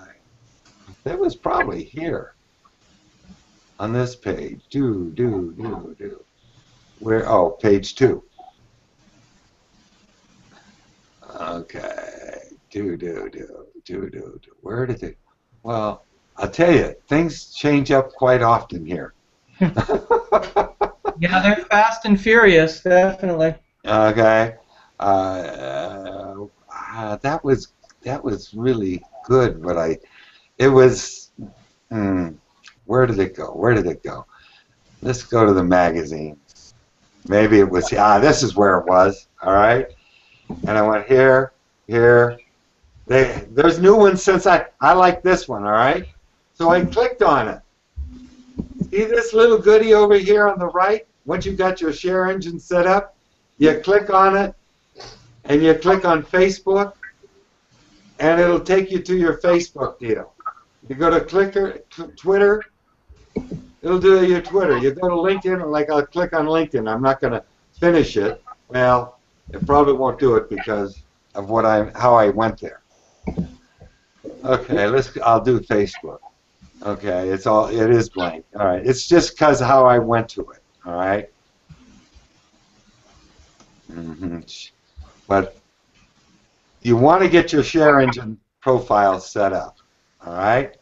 was probably here on this page. Where? Oh, page 2. Okay. Where did it? Well, I'll tell you, things change up quite often here. Yeah, they're fast and furious, definitely. Okay. That was really good, but it was. Where did it go? Let's go to the magazine. Maybe it was. This is where it was. All right. And I went here. There's new ones since I like this one. All right. So I clicked on it. See this little goodie over here on the right? Once you got your share engine set up, you click on it, and you click on Facebook, and it'll take you to your Facebook deal. You go to Twitter, it'll do your Twitter. You go to LinkedIn, like I'll click on LinkedIn. I'm not going to finish it. Well, it probably won't do it because of how I went there. Okay, I'll do Facebook. Okay, it is blank. All right, it's just because of how I went to it. All right. But you want to get your share engine profile set up. All right.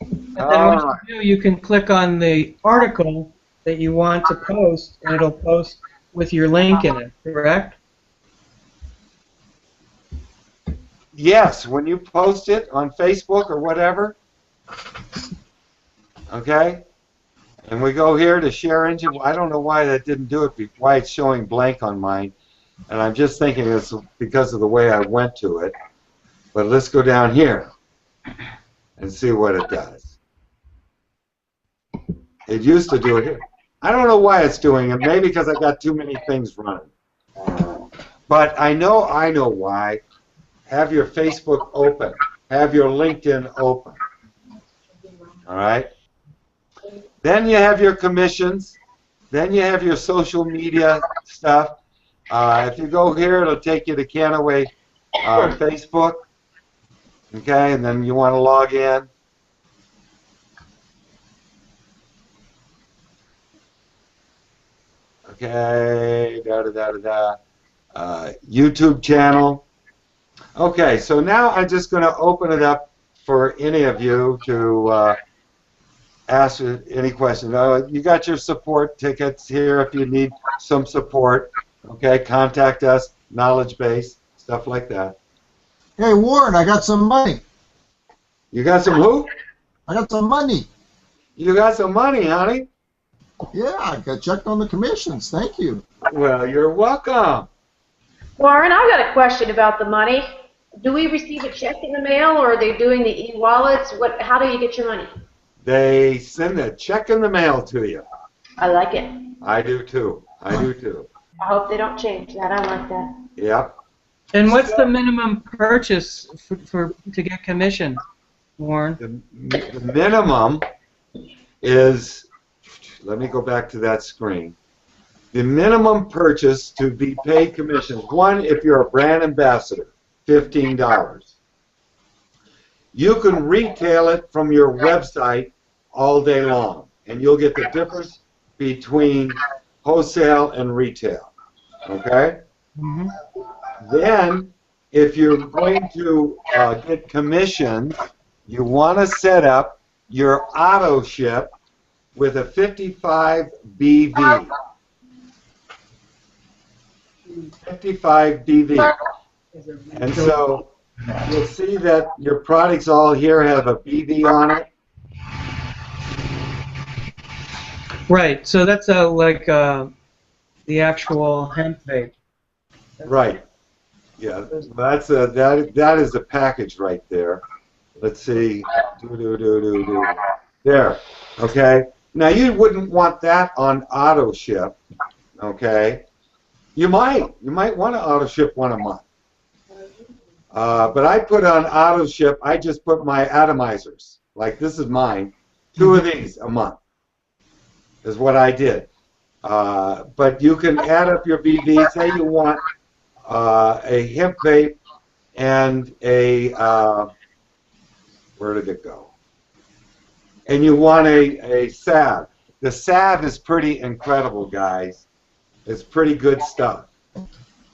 And then what you do, you can click on the article that you want to post, and it'll post with your link in it, correct? Yes, when you post it on Facebook or whatever, okay, and we go here to share engine. I don't know why that didn't do it, why it's showing blank on mine, and I'm just thinking it's because of the way I went to it. But let's go down here and see what it does. It used to do it here. I don't know why it's doing it. Maybe because I got too many things running. But I know why. Have your Facebook open. Have your LinkedIn open. All right? Then you have your commissions. Then you have your social media stuff. If you go here, it'll take you to Canaway Facebook. Okay, and then you want to log in. Okay, YouTube channel. Okay, so now I'm just going to open it up for any of you to ask any questions. You got your support tickets here if you need some support. Okay, contact us, knowledge base, stuff like that. Hey, Warren, I got some money. You got some who? I got some money. You got some money, honey? Yeah, I got checked on the commissions. Thank you. Well, you're welcome. Warren, I've got a question about the money. Do we receive a check in the mail, or are they doing the e-wallets? How do you get your money? They send a check in the mail to you. I like it. I do too. I hope they don't change that. I like that. Yep. And what's the minimum purchase to get commission, Warren? The minimum is, let me go back to that screen. The minimum purchase to be paid commissions, one, if you're a brand ambassador, $15. You can retail it from your website all day long, and you'll get the difference between wholesale and retail. Okay? Mm-hmm. Then, if you're going to get commissions, you want to set up your auto ship with a 55 BV. 55 BV. And so you'll see that your products all here have a BV on it. Right. So that's like the actual hemp vape. Right. Yeah. That is a package right there. Let's see. There. Okay. Now you wouldn't want that on auto ship. Okay. You might want to auto ship one a month. But I put on auto ship, I just put my atomizers. Like this is mine. 2 of these a month. is what I did. But you can add up your BV. Say you want a hemp vape and a where did it go? And you want a salve. The salve is pretty incredible, guys. It's pretty good stuff.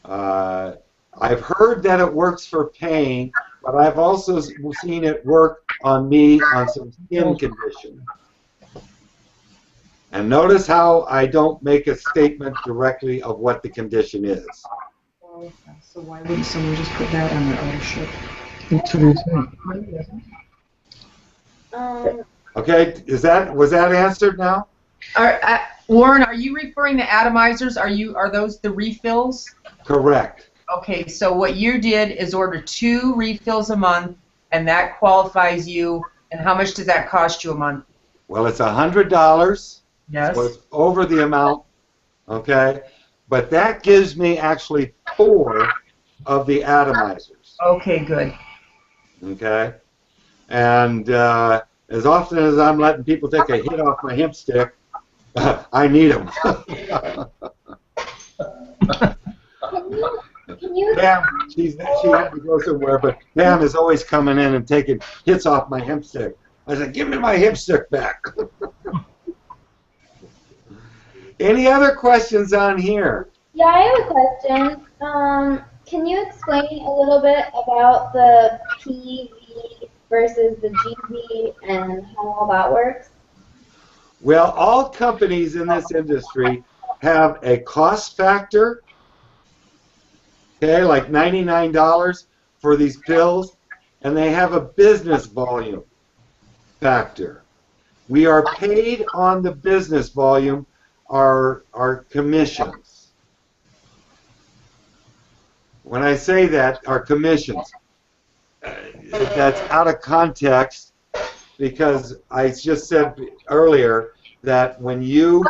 I've heard that it works for pain, but I've also seen it work on me on some skin conditions. And notice how I don't make a statement directly of what the condition is. So why wouldn't someone just put that on their own shirt? Okay, was that answered now? Warren, are you referring to atomizers? Are those the refills? Correct. Okay, so what you did is order 2 refills a month, and that qualifies you. And how much does that cost you a month? Well, it's $100. Yes. So it's over the amount, okay? But that gives me actually 4 of the atomizers. Okay, good. Okay? And as often as I'm letting people take a hit off my hemp stick, I need them. Pam, she had to go somewhere, but Pam is always coming in and taking hits off my hemp stick. I said, give me my hemp stick back. Any other questions on here? Yeah, I have a question. Can you explain a little bit about the PV versus the GV and how all that works? Well, all companies in this industry have a cost factor, okay, like $99 for these pills, and they have a business volume factor. We are paid on the business volume, our commissions. When I say that, our commissions, that's out of context because I just said earlier that when you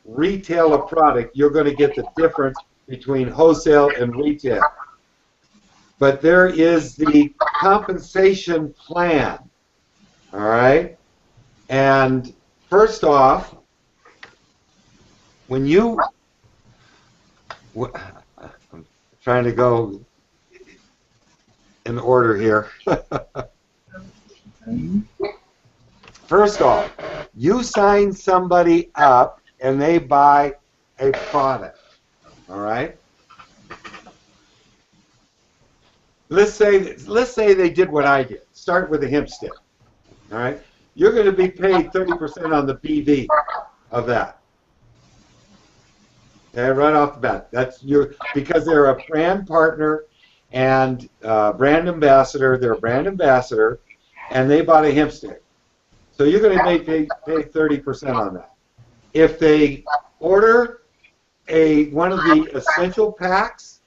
retail a product, you're going to get the difference between wholesale and retail. But there is the compensation plan, all right? And first off, when you, I'm trying to go in order here. First off, you sign somebody up and they buy a product, all right? Let's say they did what I did. Start with a hemp stick, all right? You're going to be paid 30% on the BV of that. Okay, right off the bat. That's because they're a brand partner and brand ambassador. They're a brand ambassador, and they bought a hemp stick. So you're going to pay 30% on that. If they order one of the essential packs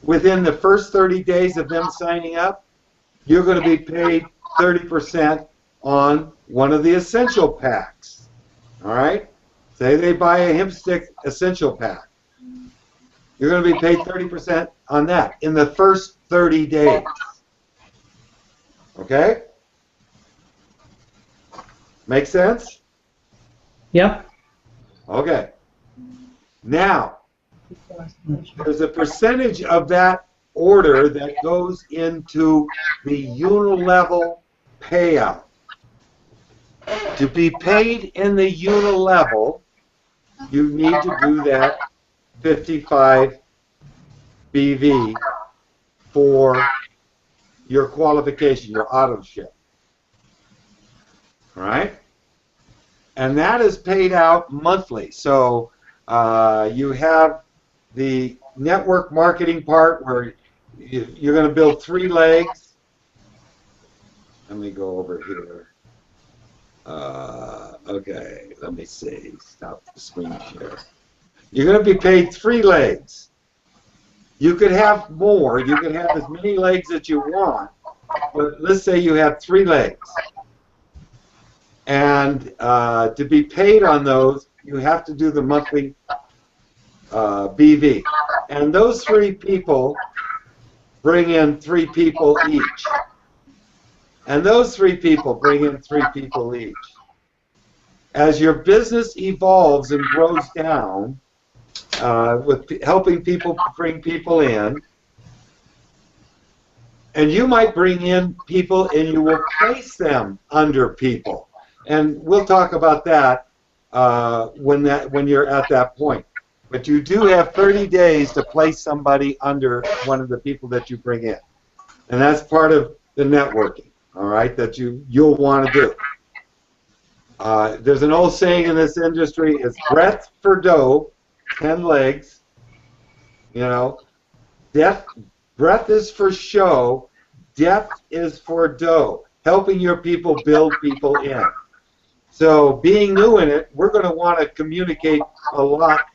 within the first 30 days of them signing up, you're going to be paid 30% on one of the essential packs. All right? Say they buy a hemp stick essential pack. You're going to be paid 30% on that in the first 30 days. Okay? Make sense? Yep. Okay. Now, there's a percentage of that order that goes into the unilevel payout. To be paid in the unilevel, you need to do that 55 BV for your qualification, your auto ship. All right? And that is paid out monthly. So you have the network marketing part where you're going to build 3 legs. Let me go over here. Okay, let me see. Stop the screen share. You're going to be paid 3 legs. You could have more. You can have as many legs as you want. But let's say you have 3 legs. And to be paid on those, you have to do the monthly BV. And those 3 people bring in 3 people each. And those 3 people bring in 3 people each. as your business evolves and grows down, with helping people bring people in, and you might bring in people and you will place them under people. And we'll talk about that when you're at that point. But you do have 30 days to place somebody under one of the people that you bring in. And that's part of the networking, all right, that you'll want to do. There's an old saying in this industry, it's breadth for dough, 10 legs. You know, breadth is for show, depth is for dough, helping your people build people in. So being new in it, we're going to want to communicate a lot,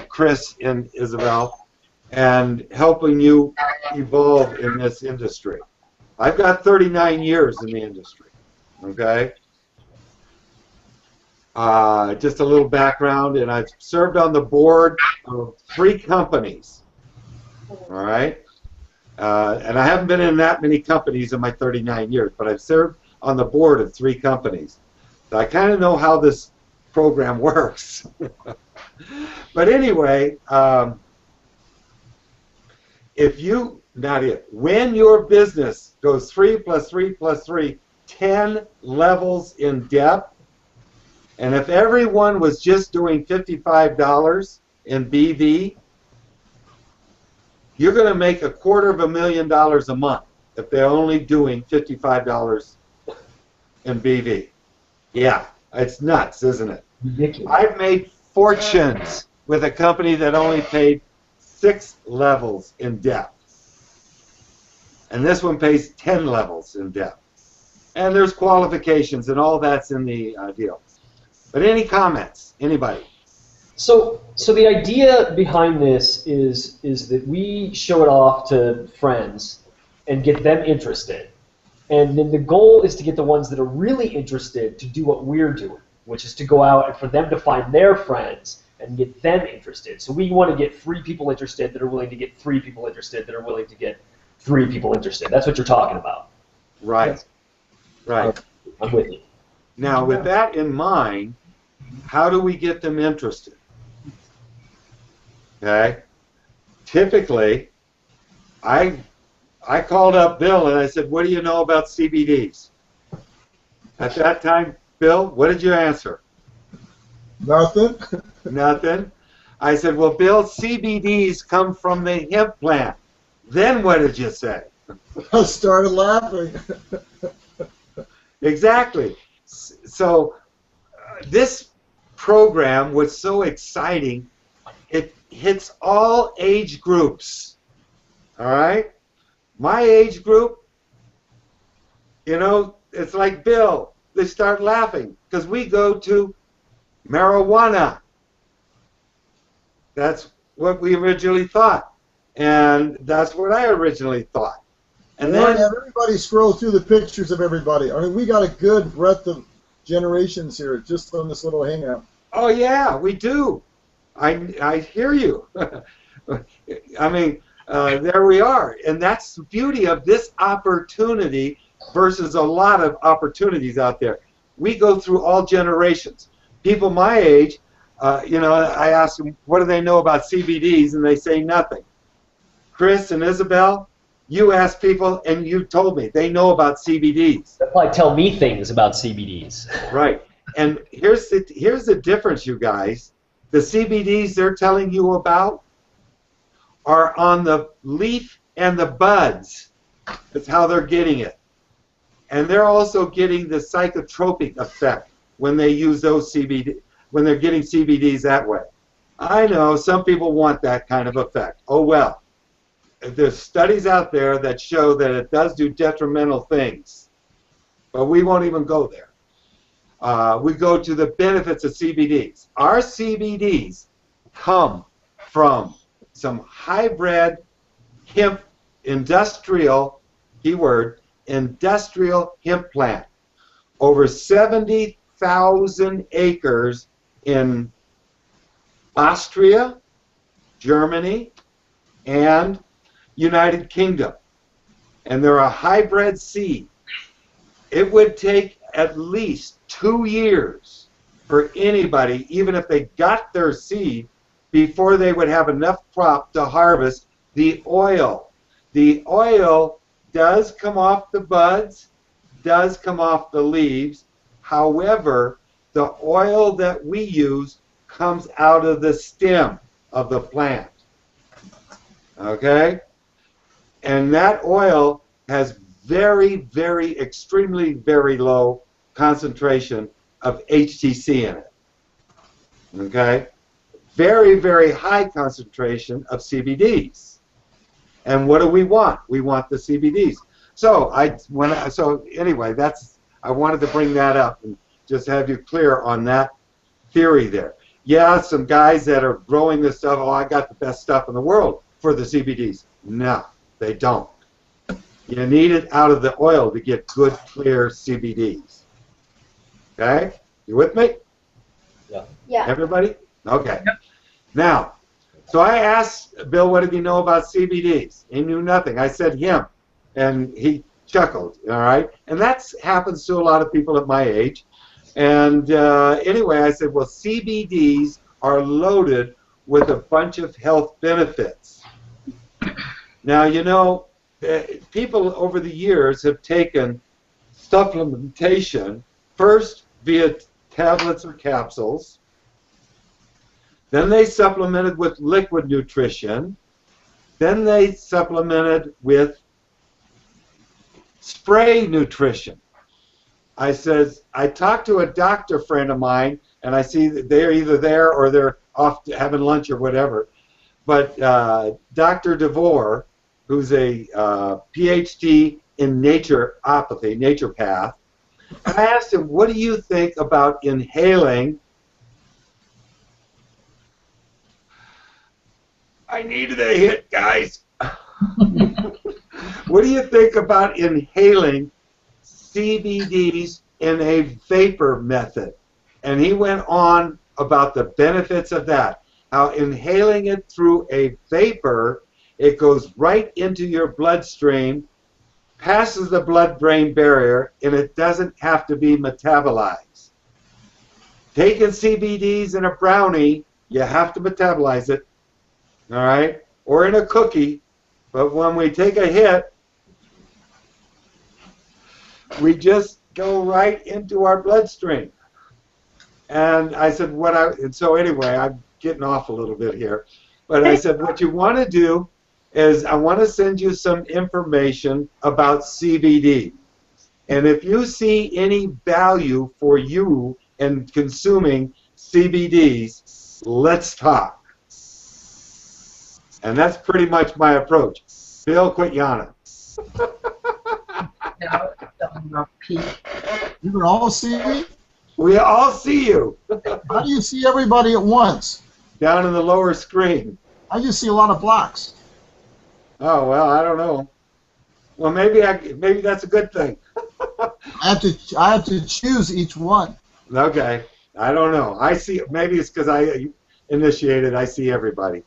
Chris and Isabel, and helping you evolve in this industry. I've got 39 years in the industry, okay? Just a little background, and I've served on the board of 3 companies, all right? And I haven't been in that many companies in my 39 years, but I've served on the board of 3 companies. So I kind of know how this program works. But anyway, when your business goes 3 + 3 + 3, 10 levels in depth, and if everyone was just doing $55 in BV, you're going to make $250,000 a month if they're only doing $55 in BV. Yeah, it's nuts, isn't it? Ridiculous. I've made fortunes with a company that only paid 6 levels in depth. And this one pays 10 levels in depth. And there's qualifications, and all that's in the deal. But any comments? Anybody? So the idea behind this is that we show it off to friends and get them interested. And then the goal is to get the ones that are really interested to do what we're doing, which is to go out and for them to find their friends and get them interested. So we want to get 3 people interested that are willing to get 3 people interested that are willing to get 3 people interested. That's what you're talking about. Right. Right. I'm with you. Now, with that in mind, how do we get them interested? Okay. Typically, I called up Bill and I said, "What do you know about CBDs?" At that time, Bill, what did you answer? Nothing. Nothing. I said, "Well, Bill, CBDs come from the hemp plant." Then what did you say? I started laughing. Exactly. So this program was so exciting. It hits all age groups. All right? My age group, you know, it's like Bill. They start laughing because we go to marijuana. That's what we originally thought. And that's what I originally thought. And then everybody scroll through the pictures of everybody. I mean, we got a good breadth of generations here just on this little hangout. oh yeah, we do. I hear you. I mean, there we are, and that's the beauty of this opportunity versus a lot of opportunities out there. We go through all generations. People my age, you know, I ask them, what do they know about CBDs, and they say nothing. Chris and Isabel, you ask people, and you told me they know about CBDs. They'll probably tell me things about CBDs. Right, and here's the difference, you guys. The CBDs they're telling you about are on the leaf and the buds. That's how they're getting it. And they're also getting the psychotropic effect when they use those CBD, when they're getting CBDs that way. I know some people want that kind of effect. Oh well. There's studies out there that show that it does do detrimental things. But we won't even go there. We go to the benefits of CBDs. Our CBDs come from some hybrid hemp industrial, keyword, industrial hemp plant. Over 70,000 acres in Austria, Germany, and United Kingdom. And they're a hybrid seed. It would take at least 2 years for anybody, even if they got their seed, before they would have enough crop to harvest the oil. The oil does come off the buds, does come off the leaves. However, the oil that we use comes out of the stem of the plant. Okay? And that oil has very, very, extremely very low concentration of HTC in it. Okay? Very, very high concentration of CBDs. And what do we want? We want the CBDs. So anyway, I wanted to bring that up and just have you clear on that theory there. Yeah, some guys that are growing this stuff, oh, I got the best stuff in the world for the CBDs. No, they don't. You need it out of the oil to get good, clear CBDs. Okay? You with me? Yeah. Everybody? Okay. Yep. Now, so I asked Bill, what did he know about CBDs? He knew nothing. I said him, and he chuckled, all right? And that happens to a lot of people at my age. And anyway, I said, well, CBDs are loaded with a bunch of health benefits. Now, you know, people over the years have taken supplementation, first via tablets or capsules, then they supplemented with liquid nutrition, then they supplemented with spray nutrition. I talked to a doctor friend of mine, and I see that they're either there or they're off having lunch or whatever. But Dr. DeVore, who's a PhD in naturopathy, naturopath, and I asked him, what do you think about inhaling? I needed a hit, guys. What do you think about inhaling CBDs in a vapor method? And he went on about the benefits of that. How inhaling it through a vapor, it goes right into your bloodstream, passes the blood-brain barrier, and it doesn't have to be metabolized. Taking CBDs in a brownie, you have to metabolize it, all right, or in a cookie, but when we take a hit, we just go right into our bloodstream. And I said, and so anyway, I'm getting off a little bit here, but I said, what you want to do is I want to send you some information about CBD. And if you see any value for you in consuming CBDs, let's talk. And that's pretty much my approach. Bill, quit yawning. You can all see me? We all see you. How do you see everybody at once? Down in the lower screen. I just see a lot of blacks. Oh, well, I don't know. Well, maybe that's a good thing. I have to choose each one. Okay. I don't know. I see. Maybe it's because I initiated. I see everybody.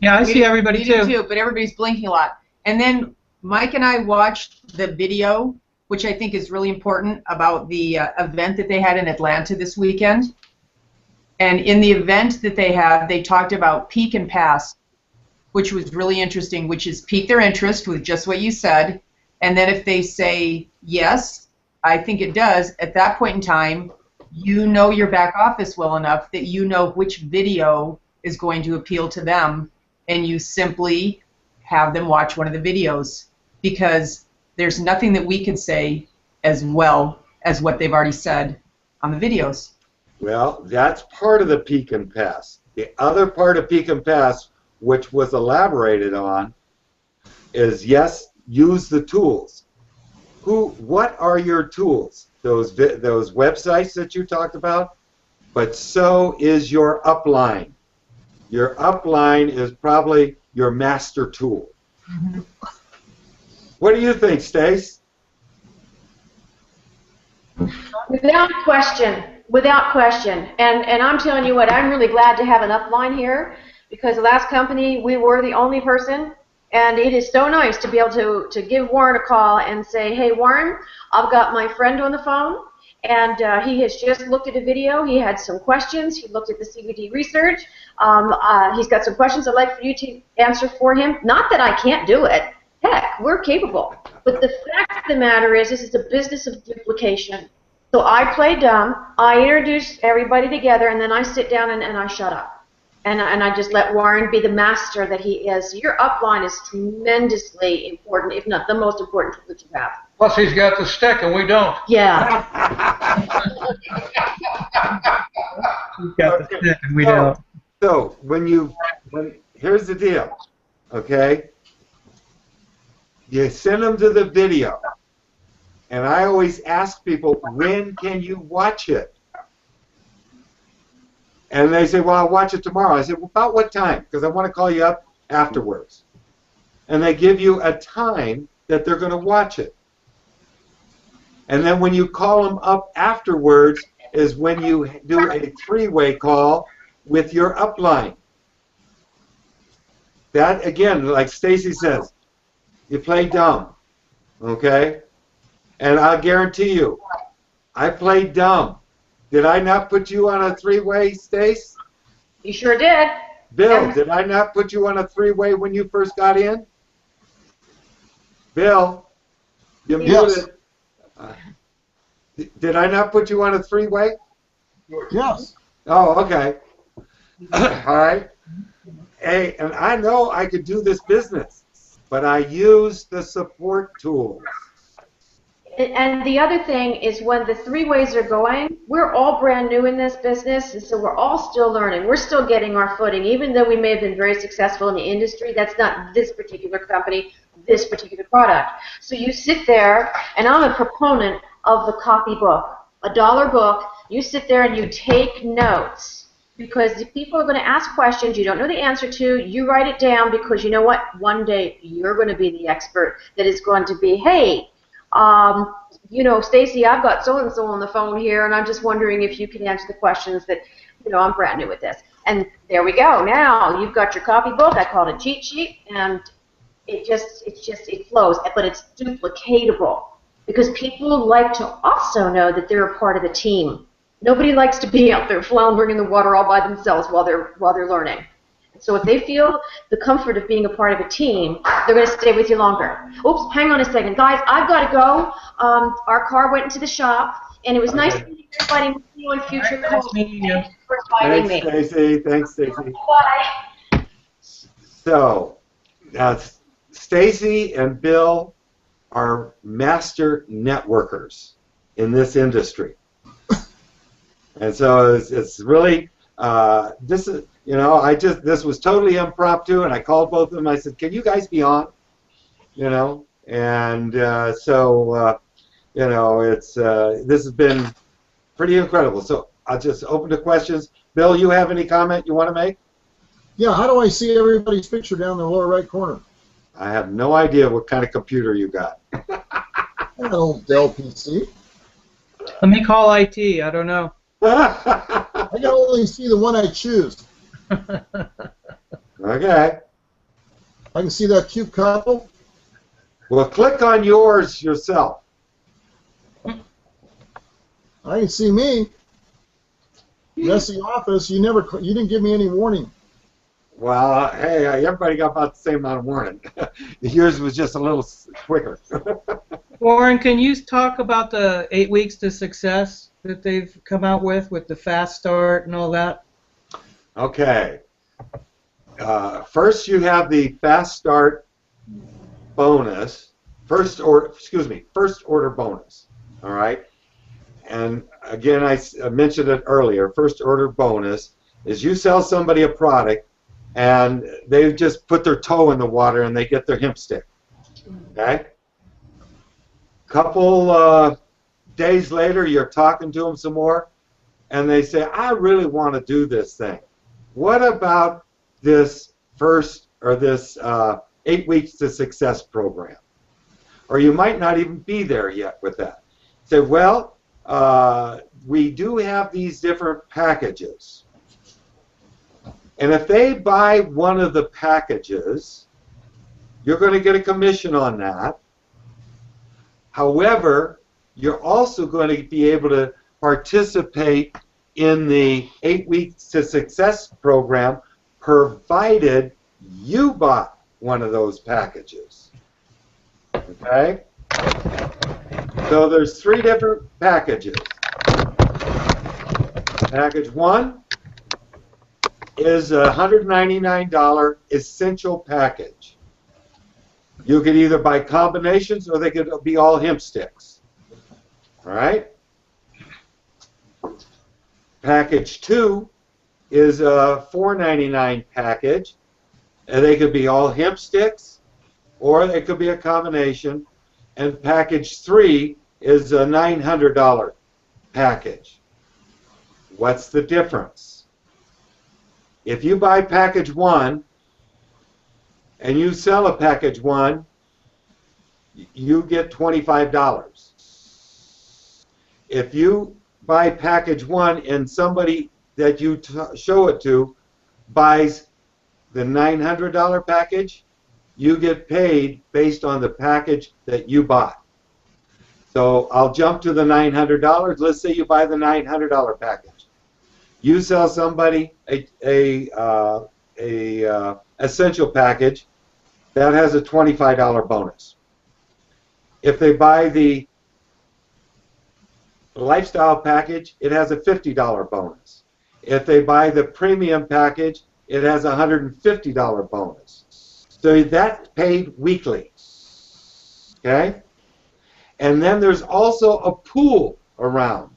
Yeah, I see everybody We do too. too, but everybody's blinking a lot. And then Mike and I watched the video, which I think is really important, about the event that they had in Atlanta this weekend. And in the event that they had, they talked about peak and pass, which was really interesting, which is pique their interest with just what you said. And then if they say, yes, I think it does, at that point in time, you know your back office well enough that you know which video is going to appeal to them, and you simply have them watch one of the videos, because there's nothing that we can say as well as what they've already said on the videos. Well, that's part of the peak and pass. The other part of peak and pass, which was elaborated on, is yes, use the tools. What are your tools? Those websites that you talked about, but so is your upline. Your upline is probably your master tool. Mm-hmm. What do you think, Stace? Without question. Without question. And I'm telling you what, I'm really glad to have an upline here, because the last company, we were the only person, and it is so nice to be able to give Warren a call and say, hey, Warren, I've got my friend on the phone, and he has just looked at a video. He had some questions. He looked at the CBD research. He's got some questions I'd like for you to answer for him. Not that I can't do it. Heck, we're capable. But the fact of the matter is, this is a business of duplication. So I play dumb. I introduce everybody together, and then I sit down and I shut up. And I just let Warren be the master that he is. Your upline is tremendously important, if not the most important tool that you have. Plus, he's got the stick, and we don't. Yeah. He's got the stick and we don't. So here's the deal, okay? You send them to the video, and I always ask people, when can you watch it? And they say, well, I'll watch it tomorrow. I said, well, about what time? Because I want to call you up afterwards. And they give you a time that they're going to watch it. And then when you call them up afterwards is when you do a three-way call with your upline. That, again, like Stacy says, you play dumb, okay? And I'll guarantee you, I played dumb. Did I not put you on a three-way, Stace? You sure did. Bill, did I not put you on a three-way when you first got in? Bill, you muted. Did I not put you on a three-way? Yes. Oh, okay. All right. Hey, and I know I could do this business, but I use the support tools. And the other thing is, when the three ways are going, we're all brand new in this business, and so we're all still learning. We're still getting our footing. Even though we may have been very successful in the industry, that's not this particular company, this particular product. So you sit there, and I'm a proponent of the copybook, $1 book. You sit there and you take notes, because if people are going to ask questions you don't know the answer to, you write it down, because you know what? One day you're going to be the expert that is going to be, hey, you know, Stacy, I've got so-and-so on the phone here, and I'm just wondering if you can answer the questions that, you know, I'm brand new with this. And there we go. Now you've got your copybook. I call it a cheat sheet, and it flows. But it's duplicatable, because people like to also know that they're a part of the team. Nobody likes to be out there floundering in the water all by themselves while they're learning. So if they feel the comfort of being a part of a team, they're going to stay with you longer. Oops, hang on a second. Guys, I've got to go. Our car went into the shop, and it was nice meeting everybody. We'll see you on future calls. Nice meeting you. Thanks for inviting me. Thanks, Stacy. Thanks, Stacy. Bye. So, Stacy and Bill are master networkers in this industry. And so it's really, this is, you know, this was totally impromptu, and I called both of them. I said, can you guys be on? You know, and you know, it's, this has been pretty incredible. So I'll just open to questions. Bill, you have any comment you want to make? Yeah, how do I see everybody's picture down in the lower right corner? I have no idea what kind of computer you got. An old Dell PC. Let me call IT. I don't know. I can only see the one I choose. Okay. I can see that cute couple. Well, click on yours yourself. I can see me. Messy office. You didn't give me any warning. Well, hey, everybody got about the same amount of warning. Yours was just a little quicker. Warren, can you talk about the 8 weeks to success that they've come out with the fast start and all that? Okay. First, you have the fast start bonus, first order bonus. All right. And again, I mentioned it earlier. First order bonus is you sell somebody a product, and they just put their toe in the water and they get their hemp stick. Okay. Couple days later, you're talking to them some more, and they say, I really want to do this thing. What about this this 8 weeks to success program? Or you might not even be there yet with that. Say, well, we do have these different packages. And if they buy one of the packages, you're going to get a commission on that. However, you're also going to be able to participate in the 8 Weeks to Success program, provided you bought one of those packages. Okay? So there's 3 different packages. Package 1 is a $199 essential package. You could either buy combinations or they could be all hemp sticks. All right? Package 2 is a $4.99 package, and they could be all hemp sticks or they could be a combination. And package 3 is a $900 package. What's the difference? If you buy package 1 and you sell a package 1, you get $25. If you buy package 1 and somebody that you show it to buys the $900 package, you get paid based on the package that you bought. So I'll jump to the $900. Let's say you buy the $900 package. You sell somebody a essential package that has a $25 bonus. If they buy the lifestyle package, it has a $50 bonus. If they buy the premium package, it has a $150 bonus. So that's paid weekly. Okay? And then there's also a pool around.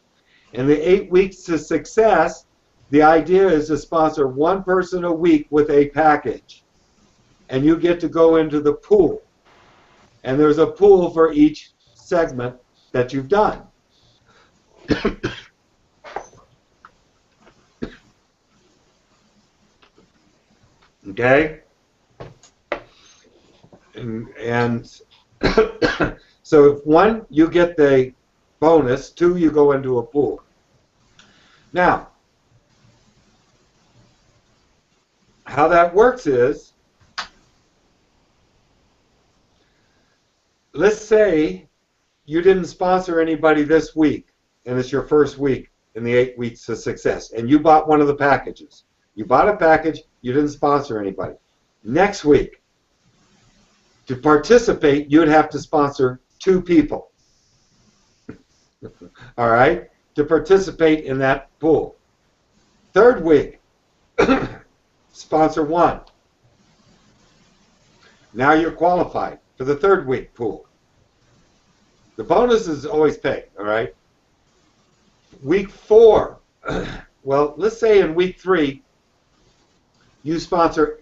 In the 8 Weeks to Success, the idea is to sponsor one person a week with a package. And you get to go into the pool. And there's a pool for each segment that you've done. Okay? And so if 1, you get the bonus, 2, you go into a pool. Now, how that works is, let's say you didn't sponsor anybody this week, and it's your first week in the 8 Weeks to Success, and you bought one of the packages. You bought a package, you didn't sponsor anybody. Next week, to participate, you'd have to sponsor 2 people. All right? To participate in that pool. Third week, sponsor 1. Now you're qualified for the 3rd week pool. The bonus is always paid, all right? Week 4, well, let's say in week 3, you sponsor,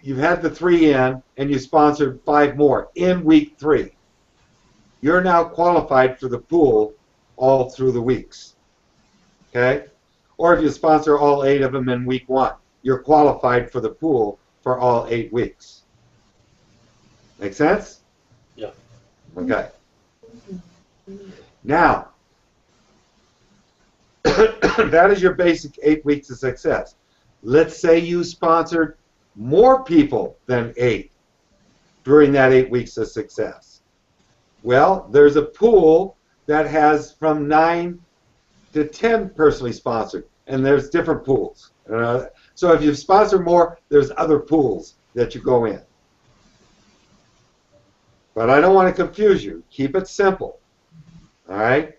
you've had the 3 in, and you sponsored 5 more in week 3. You're now qualified for the pool all through the weeks. Okay? Or if you sponsor all 8 of them in week 1, you're qualified for the pool for all 8 weeks. Make sense? Yeah. Okay. Now, that is your basic 8 Weeks of Success. Let's say you sponsored more people than 8 during that 8 Weeks of Success. Well, there's a pool that has from 9 to 10 personally sponsored, and there's different pools. So if you sponsor more, there's other pools that you go in. But I don't want to confuse you. Keep it simple. All right?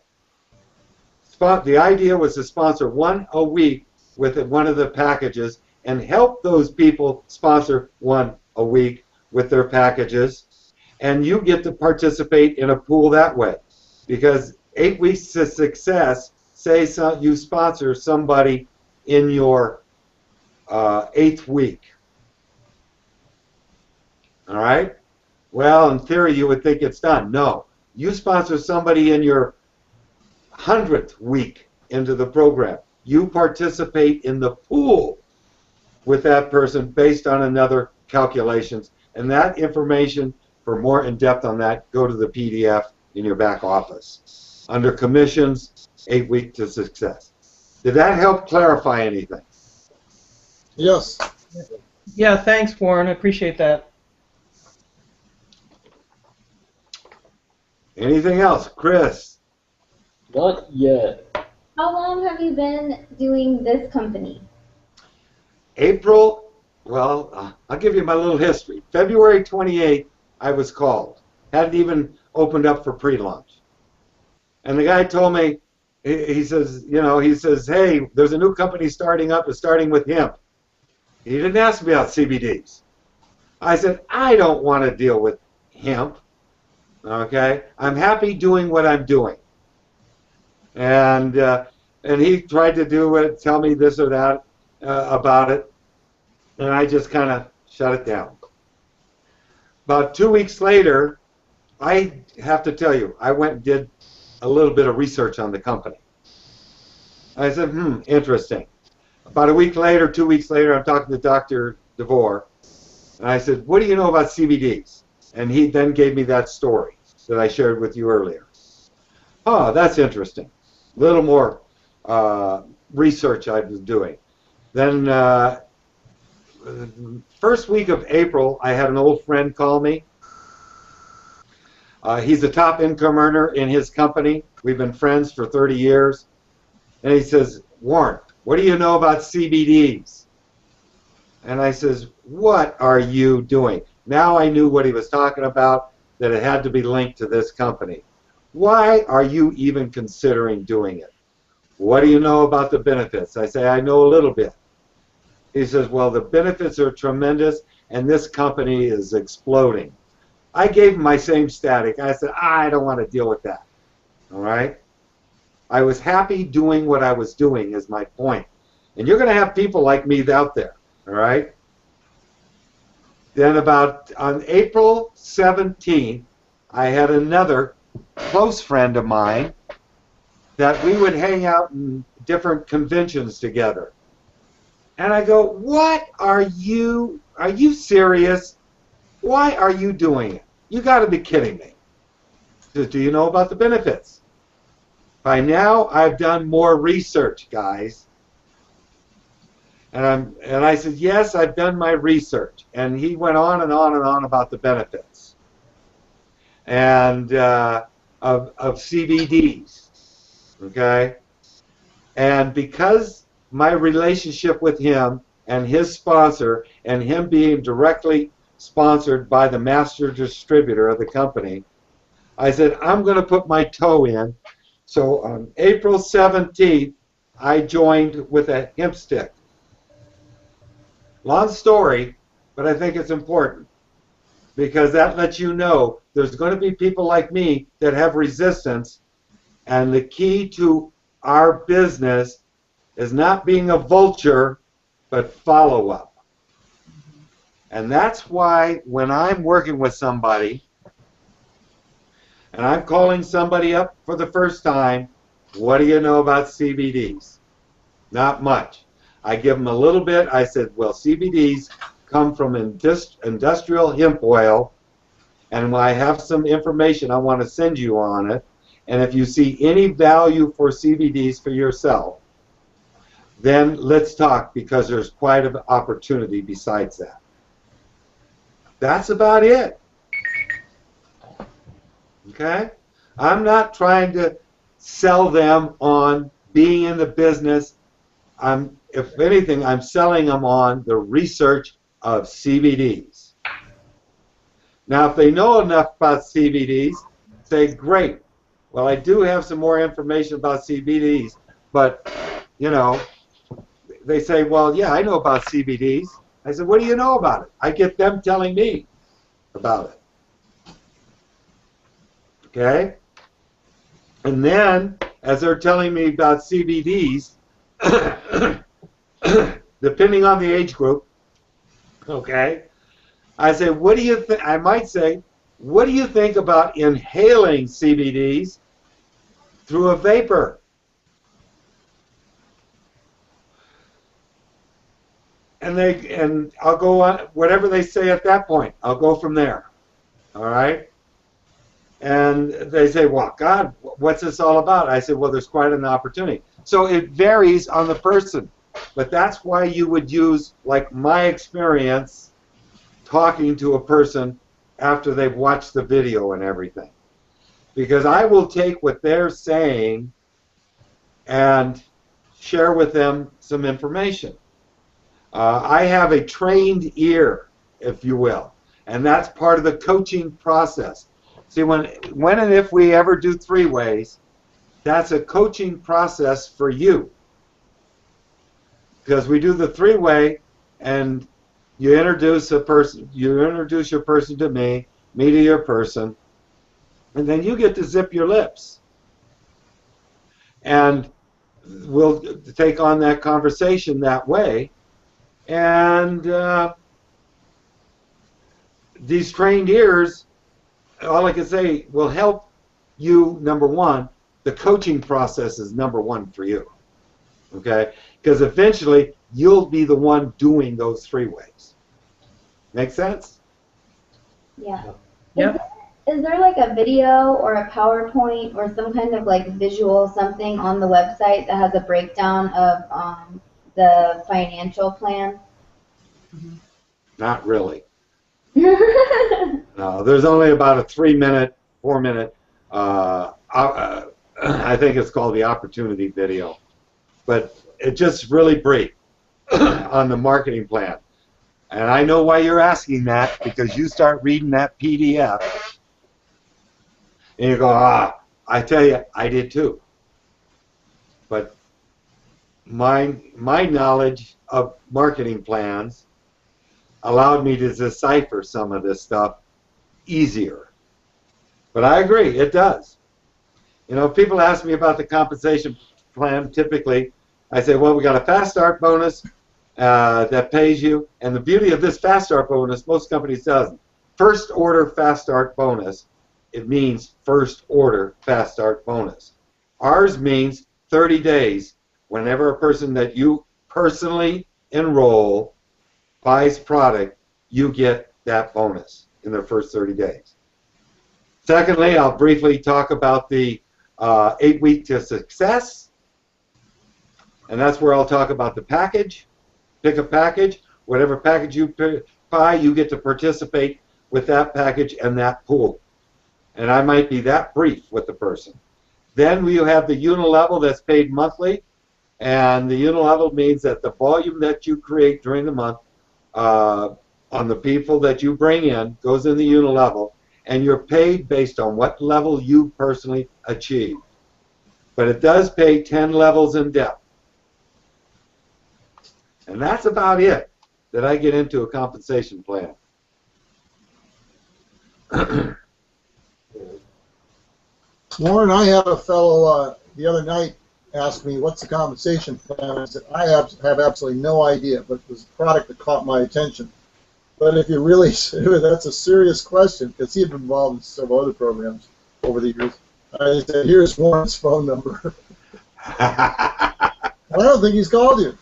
The idea was to sponsor 1 a week with one of the packages and help those people sponsor 1 a week with their packages, and you get to participate in a pool that way. Because 8 Weeks to Success, say you sponsor somebody in your 8th week. All right? Well, in theory, you would think it's done. No. You sponsor somebody in your 100th week into the program. You participate in the pool with that person based on another calculations. And that information, for more in-depth on that, go to the PDF in your back office. Under commissions, 8 Weeks to Success. Did that help clarify anything? Yes. Yeah, thanks, Warren. I appreciate that. Anything else, Chris? Not yet. How long have you been doing this company? April, well, I'll give you my little history. February 28th, I was called. Hadn't even opened up for pre-launch. And the guy told me, he says, hey, there's a new company starting up. It's starting with hemp. He didn't ask me about CBDs. I said, I don't want to deal with hemp. Okay? I'm happy doing what I'm doing. And he tried to tell me this or that about it, and I just kind of shut it down. About 2 weeks later, I have to tell you, I went and did a little bit of research on the company. I said, interesting. About a week later, 2 weeks later, I'm talking to Dr. DeVore, and I said, what do you know about CBDs? And he then gave me that story that I shared with you earlier. Oh, that's interesting. A little more research I was doing. Then first week of April, I had an old friend call me. He's a top income earner in his company. We've been friends for 30 years. And he says, Warren, what do you know about CBDs? And I says, what are you doing? Now I knew what he was talking about, that it had to be linked to this company. Why are you even considering doing it? What do you know about the benefits? I say, I know a little bit. He says, well, the benefits are tremendous, and this company is exploding. I gave him my same static. I said, I don't want to deal with that. All right? I was happy doing what I was doing is my point. And you're going to have people like me out there. All right? Then on April 17th, I had another close friend of mine that we would hang out in different conventions together. And I go, what are you serious? Why are you doing it? You got to be kidding me. He says, do you know about the benefits? By now, I've done more research, guys. And I said, yes, I've done my research. And he went on and on and on about the benefits and of CBDs, okay? And because my relationship with him and his sponsor and him being directly sponsored by the master distributor of the company, I said, I'm going to put my toe in. So on April 17th, I joined with a hemp stick. Long story, but I think it's important because that lets you know there's going to be people like me that have resistance, and the key to our business is not being a vulture, but follow-up. And that's why when I'm working with somebody and I'm calling somebody up for the first time, what do you know about CBDs? Not much. I give them a little bit. I said, well, CBDs come from industrial hemp oil, and I have some information I want to send you on it. And if you see any value for CBDs for yourself, then let's talk, because there's quite an opportunity besides that. That's about it. Okay? I'm not trying to sell them on being in the business. If anything, I'm selling them on the research of CBDs. Now, if they know enough about CBDs, say, great. Well, I do have some more information about CBDs, but, you know, they say, well, yeah, I know about CBDs. I said, what do you know about it? I get them telling me about it. Okay? And then, as they're telling me about CBDs, depending on the age group, okay, I say, what do you think? I might say, what do you think about inhaling CBDs through a vapor? And I'll go on whatever they say at that point. I'll go from there. All right? And they say, well, God, what's this all about? I said, well, there's quite an opportunity. So it varies on the person. But that's why you would use, like my experience, talking to a person after they've watched the video and everything. because I will take what they're saying and share with them some information. I have a trained ear, if you will, and that's part of the coaching process. See, when and if we ever do three-ways, that's a coaching process for you. Because we do the three-way, and you introduce your person to me to your person, and then you get to zip your lips. And we'll take on that conversation that way. And these trained ears, all I can say, will help you, number one. The coaching process is number one for you. Okay? Because eventually, you'll be the one doing those three-ways. Make sense? Yeah. Yep. Is there like a video or a PowerPoint or some kind of like visual something on the website that has a breakdown of the financial plan? Not really. No, there's only about a 3-minute, 4-minute, I think it's called the opportunity video. But it just really brief on the marketing plan. And I know why you're asking that, because you start reading that PDF and you go, I tell you, I did too. But my knowledge of marketing plans allowed me to decipher some of this stuff easier. But I agree, it does. You know, people ask me about the compensation plan. Typically, I say, well, we got a fast start bonus that pays you, and the beauty of this fast start bonus, most companies doesn't. First order fast start bonus, it means first order fast start bonus. Ours means 30 days. Whenever a person that you personally enroll buys product, you get that bonus in their first 30 days. Secondly, I'll briefly talk about the 8-week to success, and that's where I'll talk about the package. Pick a package. Whatever package you buy, you get to participate with that package and that pool. And I might be that brief with the person. Then we have the unilevel that's paid monthly, and the unilevel means that the volume that you create during the month on the people that you bring in goes in the unilevel, and you're paid based on what level you personally achieve. But it does pay 10 levels in depth. And that's about it that I get into a compensation plan. Warren, I had a fellow the other night ask me, what's the compensation plan? I said, I have absolutely no idea, but it was a product that caught my attention. But if you really, that's a serious question, because he had been involved in several other programs over the years. I said, here's Warren's phone number. I don't think he's called you.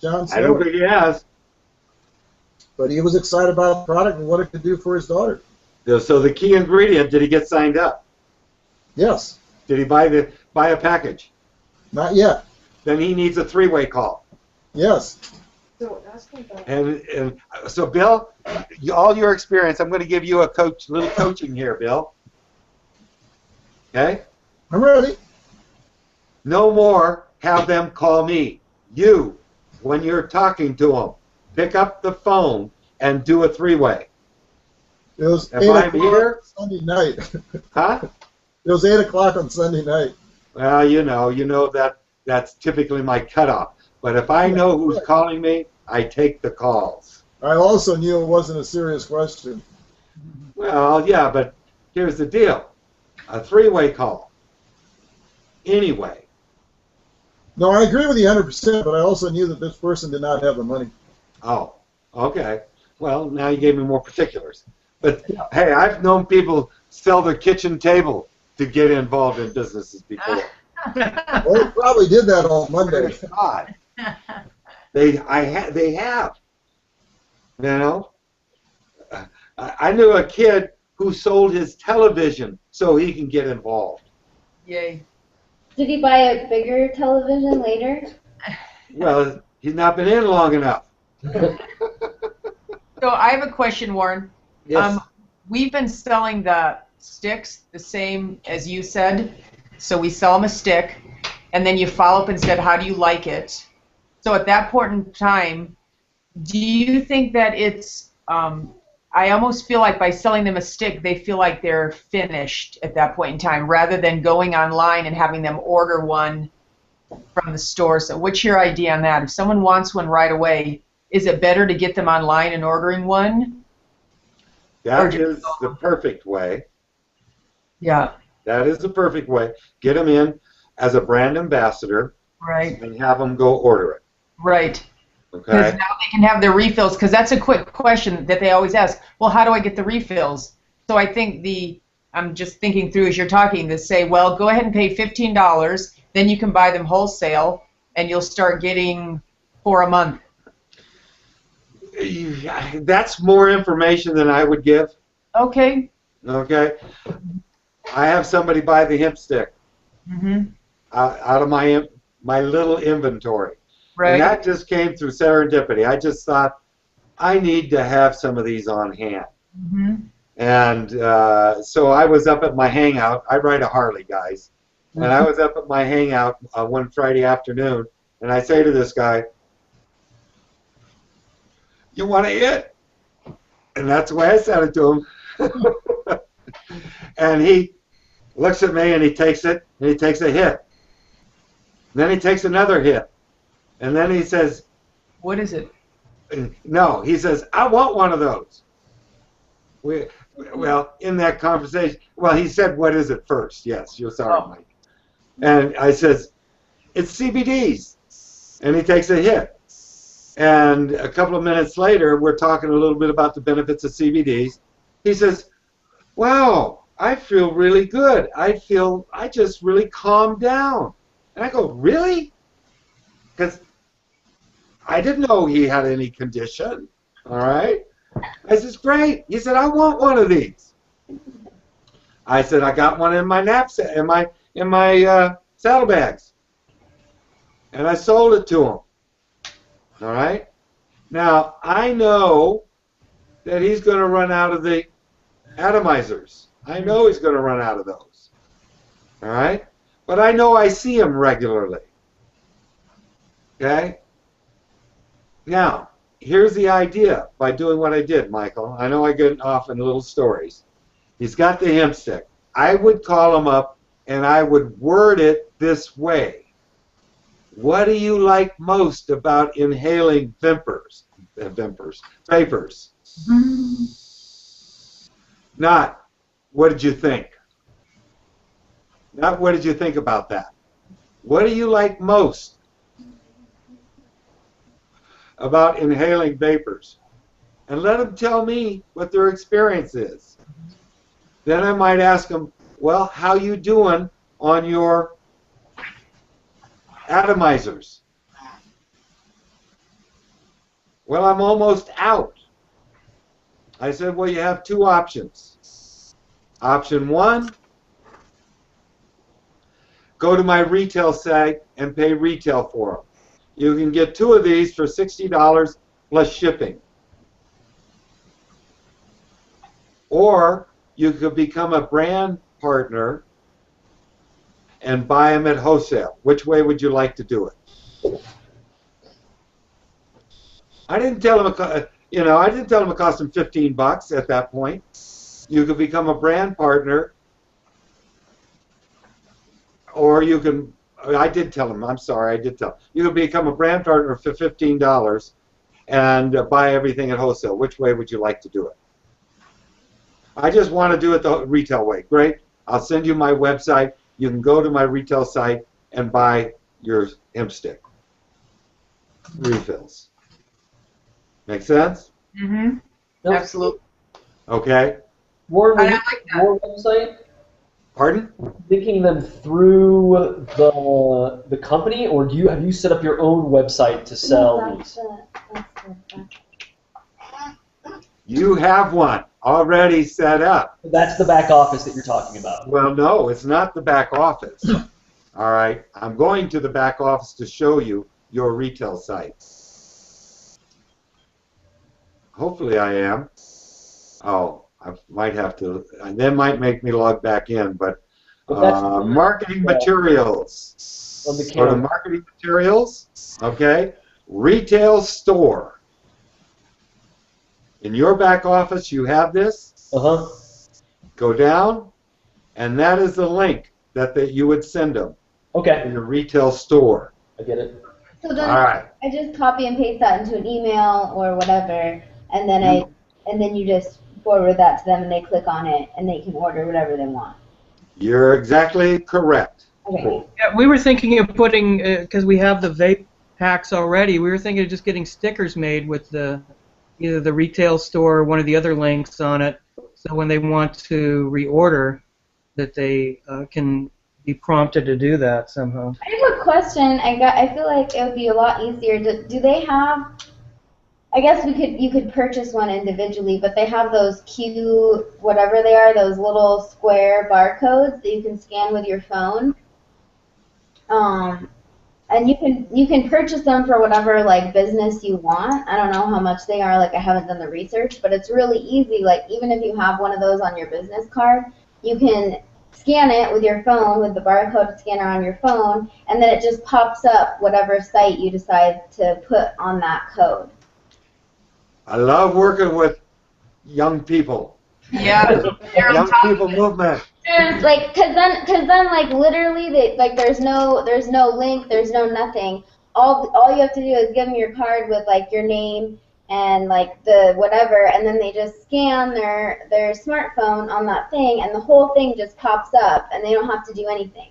John Stewart. I don't think he has. But he was excited about the product and what it could do for his daughter. So the key ingredient, did he get signed up? Yes. Did he buy a package? Not yet. Then he needs a 3-way call. Yes. So ask him about And so, Bill, all your experience, I'm going to give you a little coaching here, Bill. Okay? I'm ready. No more have them call me. You, when you're talking to them, pick up the phone and do a 3-way. It was If 8 I'm o'clock here- Sunday night. Huh? It was 8 o'clock on Sunday night. Well, you know that's typically my cutoff. But if I know who's calling me, I take the calls. I also knew it wasn't a serious question. Well, yeah, but here's the deal. A 3-way call. Anyway. No, I agree with you 100%, but I also knew that this person did not have the money. Oh, okay. Well, now you gave me more particulars. But, hey, I've known people sell their kitchen table to get involved in businesses before. Well, they probably did that on Monday. God. They have. You know? I knew a kid who sold his television so he can get involved. Yay. Did he buy a bigger television later? Well, he's not been in long enough. So I have a question, Warren. Yes. We've been selling the sticks, the same as you said. So we sell them a stick, and then you follow up and said, how do you like it? So at that point in time, do you think that it's, I almost feel like by selling them a stick, they feel like they're finished at that point in time, rather than going online and having them order one from the store. So what's your idea on that? If someone wants one right away, is it better to get them online and ordering one? That is the perfect way. Yeah. That is the perfect way. Get them in as a brand ambassador, Right. and have them go order it. Right. Because Okay. now they can have their refills, because that's a quick question that they always ask. Well, how do I get the refills? So I think I'm just thinking through as you're talking, to say, well, go ahead and pay $15, then you can buy them wholesale, and you'll start getting 4 a month. That's more information than I would give. Okay. Okay. I have somebody buy the hemp stick Mm-hmm. out of my little inventory. Right. And that just came through serendipity. I just thought, I need to have some of these on hand. Mm-hmm. And so I was up at my hangout. I ride a Harley, guys. And I was up at my hangout one Friday afternoon, and I say to this guy, you want a hit? And that's the way I said it to him. And he looks at me, and he takes it, and he takes a hit. And then he takes another hit. And then he says, What is it? no, he says, I want one of those. Well, in that conversation, well, he said, what is it first? Yes, you're sorry, Mike. And I says, it's CBDs. And he takes a hit. And a couple of minutes later, we're talking a little bit about the benefits of CBDs. He says, wow, I feel really good. I just really calmed down. And I go, really? Because I didn't know he had any condition. All right? I says, great. He said, I want one of these. I said, I got one in my knapsack, in my saddlebags. And I sold it to him. All right? Now, I know that he's going to run out of the atomizers. I know he's going to run out of those. All right? But I know I see him regularly. Okay? Now, here's the idea by doing what I did, Michael. I know I get off in little stories. He's got the hemp stick. I would call him up and I would word it this way. What do you like most about inhaling vapors? Not, what did you think? Not, what did you think about that? What do you like most about inhaling vapors? And let them tell me what their experience is. Then I might ask them, well, how you doing on your atomizers? Well, I'm almost out. I said, well, you have two options. Option one, go to my retail site and pay retail for them. You can get 2 of these for $60 plus shipping. Or you could become a brand partner and buy them at wholesale. Which way would you like to do it? I didn't tell him, I didn't tell him it cost him $15 at that point. You could become a brand partner, or you can. I did tell him. I'm sorry, I did tell him. You could become a brand partner for $15 and buy everything at wholesale. Which way would you like to do it? I just want to do it the retail way. Great. I'll send you my website. You can go to my retail site and buy your hemp stick refills. Make sense? Mm-hmm. Nope. Absolutely. Okay. More, I like that. more website? Pardon? Linking them through the company, or have you set up your own website to sell these? You have one already set up. That's the back office that you're talking about. Well, no, it's not the back office. All right. I'm going to the back office to show you your retail site. Hopefully I am. Oh, I might have to, and that might make me log back in, but But that's marketing materials. on the Go to camera. marketing materials, okay? Retail store. In your back office, you have this. Uh-huh. Go down, and that is the link that you would send them Okay, in your retail store. I get it. So then All right. I just copy and paste that into an email or whatever, and then you just forward that to them, and they click on it, and they can order whatever they want. You're exactly correct. Okay. Yeah, we were thinking of putting, because we have the vape packs already, we were thinking of just getting stickers made with either the retail store or one of the other links on it, so when they want to reorder, that they can be prompted to do that somehow. I have a question. I feel like it would be a lot easier. Do they have? I guess you could purchase one individually, but they have those whatever they are, those little square barcodes that you can scan with your phone. And you can purchase them for whatever like business you want. I don't know how much they are. Like I haven't done the research, but it's really easy. Like even if you have one of those on your business card, you can scan it with your phone with the barcode scanner on your phone, and then it just pops up whatever site you decide to put on that code. I love working with young people. Yeah. They're on Young top of people it. movement. And like, cause then like literally there's no link, there's no nothing. All you have to do is give them your card with like your name and like the whatever, and then they just scan their smartphone on that thing, and the whole thing just pops up, and they don't have to do anything.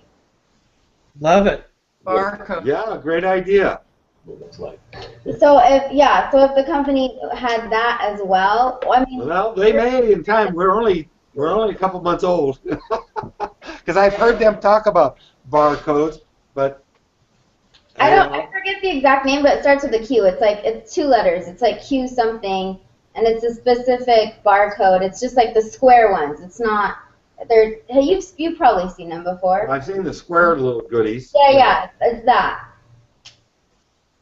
Love it. Barcode. Yeah, great idea. What it looks like. So if the company had that as well, I mean, Well, they may in time. We're only a couple months old. Because I've heard them talk about barcodes, but I forget the exact name, but it starts with a Q. It's 2 letters. It's like Q something, and it's a specific barcode. It's just like the square ones. It's not. Hey, you've probably seen them before. I've seen the square little goodies. Yeah, it's that.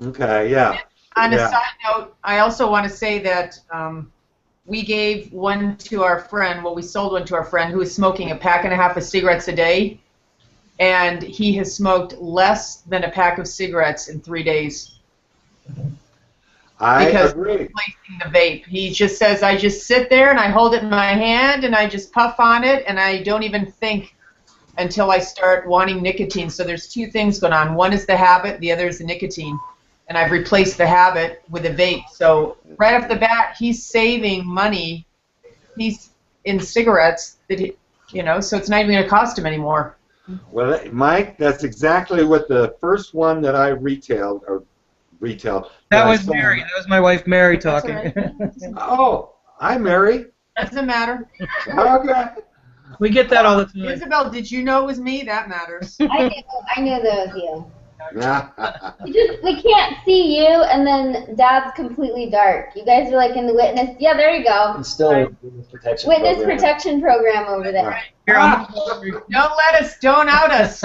Okay, yeah. On a Yeah. side note, I also want to say that we gave one to our friend, we sold one to our friend who is smoking a pack and a half of cigarettes a day, and he has smoked less than a pack of cigarettes in 3 days. I Because agree. replacing the vape. He just says, I just sit there and I hold it in my hand and I just puff on it and I don't even think until I start wanting nicotine. So there's 2 things going on. One is the habit, the other is the nicotine. And I've replaced the habit with a vape. So right off the bat, he's saving money. He's in cigarettes that so it's not even going to cost him anymore. Well, Mike, that's exactly what the first one that I retailed. That I was sold. Mary. That was my wife Mary That's talking. Oh, hi, Mary. Doesn't matter. Okay. We get that all the time. Isabel, did you know it was me? That matters. I knew that was you. We can't see you, and then Dad's completely dark. You guys are like in the witness. Yeah, there you go. It's still a witness protection Witness program. protection program over there. Here, Don't out us.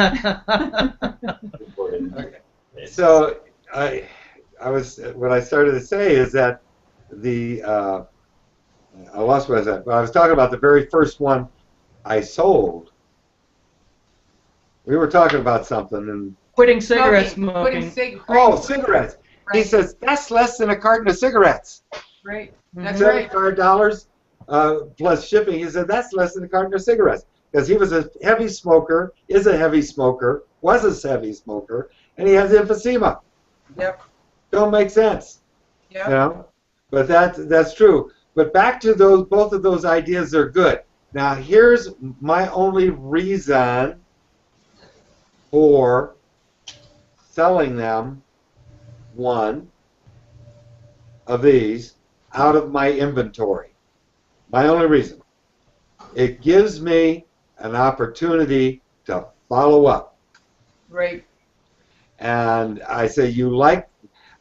So what I started to say is that I lost what I said, but I was talking about the very first one I sold. We were talking about something, and Quitting cigarette smoking. cigarettes. He says that's less than a carton of cigarettes. Right. That's right. $75 plus shipping. He said that's less than a carton of cigarettes because he was a heavy smoker, is a heavy smoker, was a heavy smoker, and he has emphysema. Yep. Don't make sense. Yep. You know? But that's true. But back to both of those ideas are good. Now here's my only reason for selling them one of these out of my inventory. My only reason. It gives me an opportunity to follow up. Right. And I say,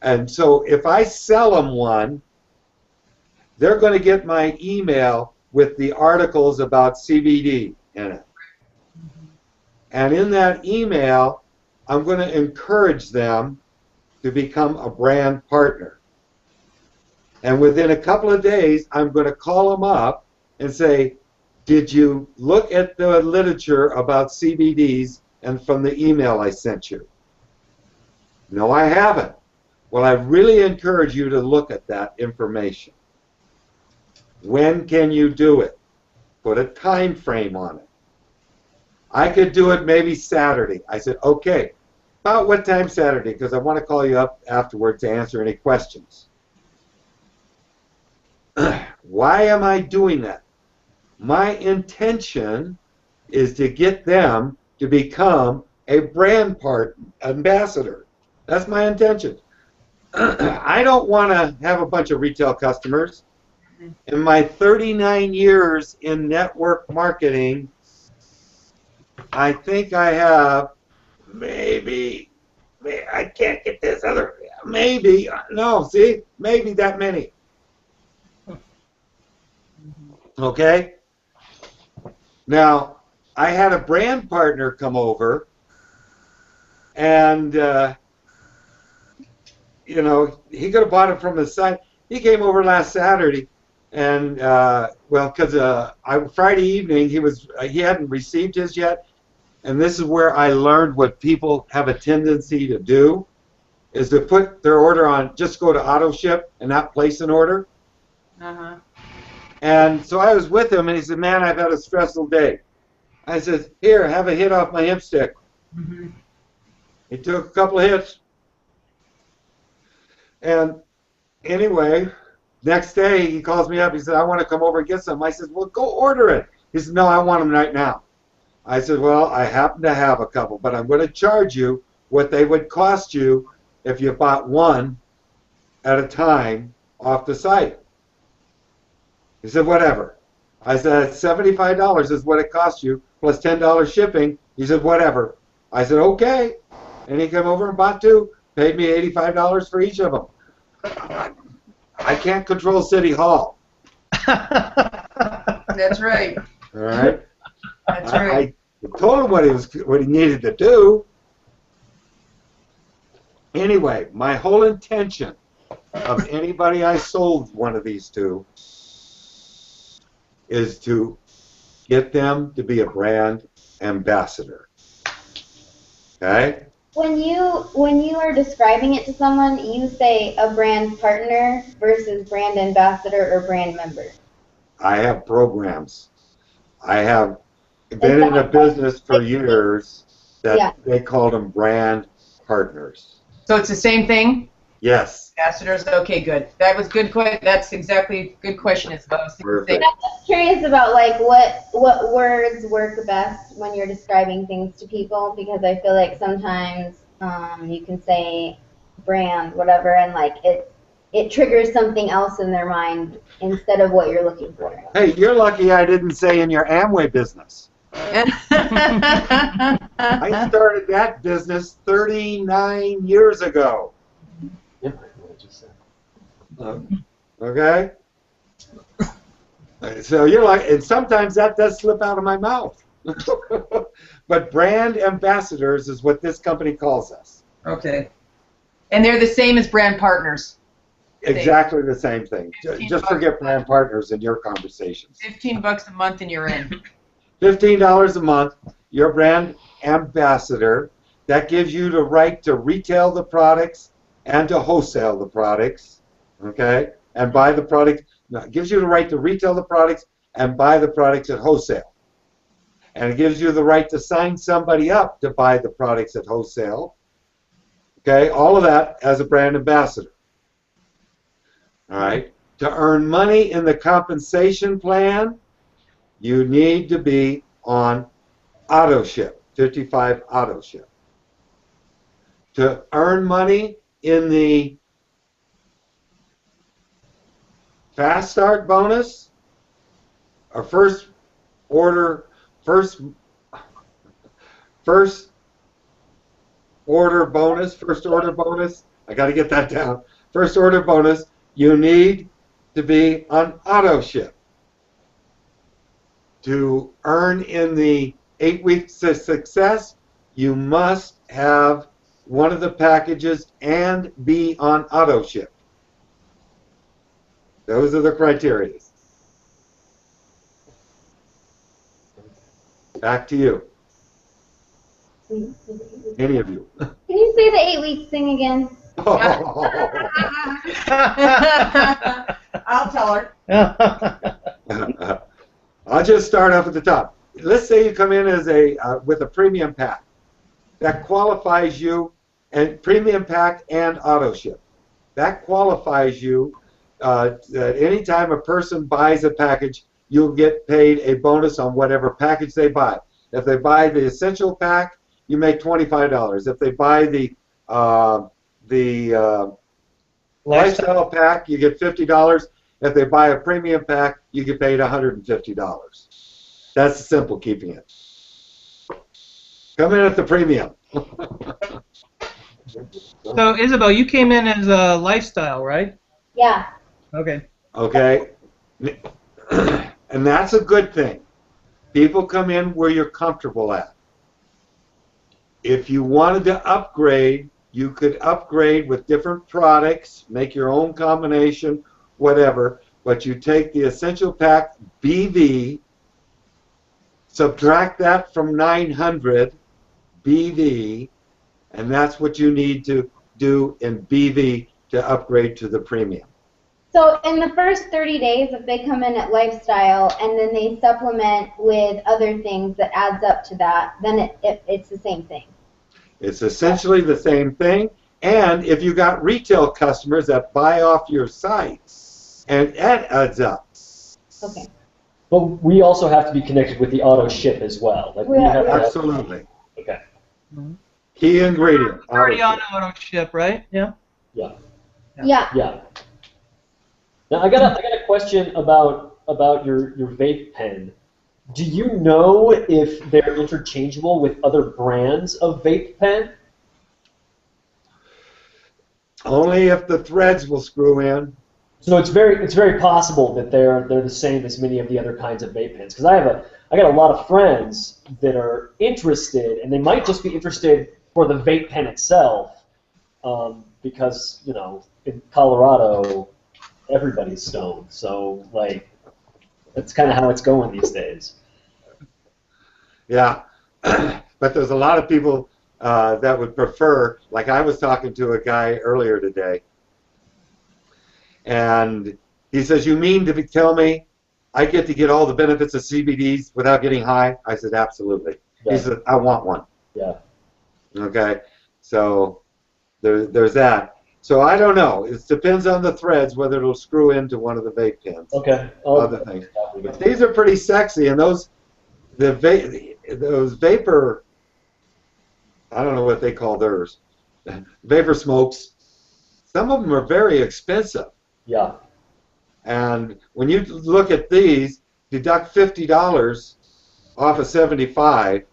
and so if I sell them one, they're going to get my email with the articles about CBD in it. And in that email, I'm going to encourage them to become a brand partner. And within a couple of days, I'm going to call them up and say, did you look at the literature about CBDs and from the email I sent you? No, I haven't. Well, I really encourage you to look at that information. When can you do it? Put a time frame on it. I could do it maybe Saturday. I said, okay, about what time Saturday? Because I want to call you up afterward to answer any questions. Why am I doing that? My intention is to get them to become a brand ambassador. That's my intention. I don't want to have a bunch of retail customers. In my 39 years in network marketing, I think I have maybe I can't get this other, maybe, no, see, maybe that many. Okay? Now, I had a brand partner come over, and, you know, he could have bought it from his site. He came over last Saturday, and, well, because Friday evening, he hadn't received his yet, and this is where I learned what people have a tendency to do, is to put their order on, just go to auto ship and not place an order. Uh-huh. And so I was with him, and he said, man, I've had a stressful day. I said, here, have a hit off my hip stick. Mm-hmm. He took a couple of hits. And anyway, next day he calls me up. He said, I want to come over and get some. I said, well, go order it. He said, no, I want them right now. I said, well, I happen to have a couple, but I'm going to charge you what they would cost you if you bought one at a time off the site. He said, whatever. I said, $75 is what it costs you, plus $10 shipping. He said, whatever. I said, okay. And he came over and bought two, paid me $85 for each of them. I can't control City Hall. That's right. All right? That's right. I told him what he needed to do. Anyway, my whole intention of anybody I sold one of these to is to get them to be a brand ambassador. Okay? When you are describing it to someone, you say a brand partner versus brand ambassador or brand member. I have programs. I have been in a business for years that they called them brand partners. So it's the same thing? Yes. Ambassadors? Okay, good. That was good. That's exactly good question. It's about the same. I'm just curious about like what words work best when you're describing things to people, because I feel like sometimes you can say brand, whatever, and like it triggers something else in their mind instead of what you're looking for. Hey, you're lucky I didn't say in your Amway business. I started that business 39 years ago. Okay? So you're like, and sometimes that does slip out of my mouth. But brand ambassadors is what this company calls us. Okay. And they're the same as brand partners. Exactly the same thing. Just forget brand partners in your conversations. $15 a month and you're in. $15 a month, you're a brand ambassador. That gives you the right to retail the products and to wholesale the products, okay? And buy the product. No, it gives you the right to retail the products and buy the products at wholesale. And it gives you the right to sign somebody up to buy the products at wholesale. Okay, all of that as a brand ambassador. All right, to earn money in the compensation plan, you need to be on auto ship, 55 auto ship. To earn money in the fast start bonus, or first order bonus, I got to get that down. First order bonus, you need to be on auto ship. To earn in the 8 weeks of success, you must have one of the packages and be on auto ship. Those are the criteria. Back to you. Any of you. Can you say the 8 weeks thing again? I'll tell her. I'll just start off at the top. Let's say you come in as with a premium pack. That qualifies you, and premium pack and auto ship. That qualifies you that anytime a person buys a package, you'll get paid a bonus on whatever package they buy. If they buy the essential pack, you make $25. If they buy the lifestyle pack, you get $50. If they buy a premium pack, you get paid $150. That's the simple keeping it. Come in at the premium. So, Isabel, you came in as a lifestyle, right? Yeah. Okay. Okay. And that's a good thing. People come in where you're comfortable at. If you wanted to upgrade, you could upgrade with different products, make your own combination, whatever, but you take the essential pack BV, subtract that from 900 BV, and that's what you need to do in BV to upgrade to the premium. So in the first 30 days, if they come in at lifestyle and then they supplement with other things that adds up to that, then it's the same thing. It's essentially the same thing, and if you got retail customers that buy off your site, and that adds up. Okay. But we also have to be connected with the auto ship as well. Like we have to Absolutely. Okay. Key ingredient. Already on auto ship, right? Yeah. Yeah. Yeah. Yeah. Now I got a question about your vape pen. Do you know if they're interchangeable with other brands of vape pen? Only if the threads will screw in. So it's very possible that they're the same as many of the other kinds of vape pens. Because I got a lot of friends that are interested, and they might just be interested for the vape pen itself, because in Colorado everybody's stoned. So like that's kind of how it's going these days. Yeah, but there's a lot of people that would prefer, like I was talking to a guy earlier today, and he says, you mean to tell me I get to get all the benefits of CBDs without getting high? I said, absolutely. Yeah. He said, I want one. Yeah. Okay, so there's that. So I don't know. It depends on the threads whether it'll screw into one of the vape pens. Okay. Other things. But these are pretty sexy, and those vapor, I don't know what they call theirs, vapor smokes, some of them are very expensive. Yeah. And when you look at these, deduct $50 off of $75,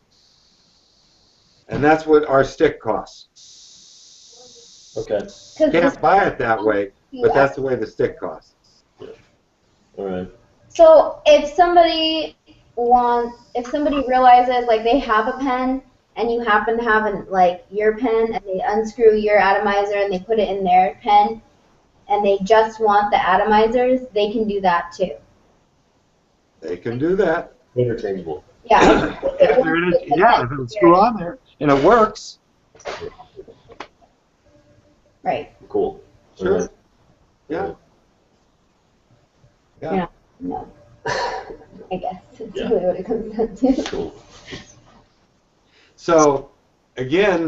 and that's what our stick costs. Okay. Can't buy it that way, but that's the way the stick costs. Yeah. All right. So if somebody realizes like they have a pen and you happen to have your pen and they unscrew your atomizer and they put it in their pen and they just want the atomizers, they can do that too. They can do that. Interchangeable. Yeah. If it'll screw on there and it works. Right. Cool. Sure. Right. Yeah. Yeah. No. I guess that's Yeah. really what it comes down to. Cool. So again,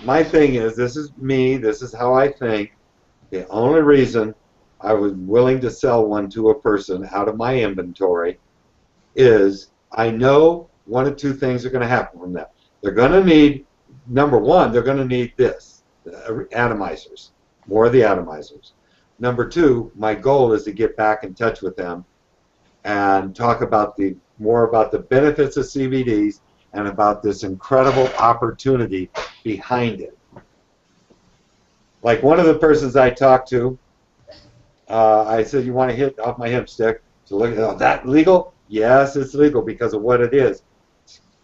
my thing is, this is me, this is how I think. The only reason I was willing to sell one to a person out of my inventory is I know one of two things are going to happen from that. They're going to need, number one, they're going to need this, atomizers, more of the atomizers. Number two, my goal is to get back in touch with them and talk about more about the benefits of CBDs and about this incredible opportunity behind it. Like one of the persons I talked to, I said, you want to hit off my hemp stick? So look at that legal? Yes, it's legal because of what it is.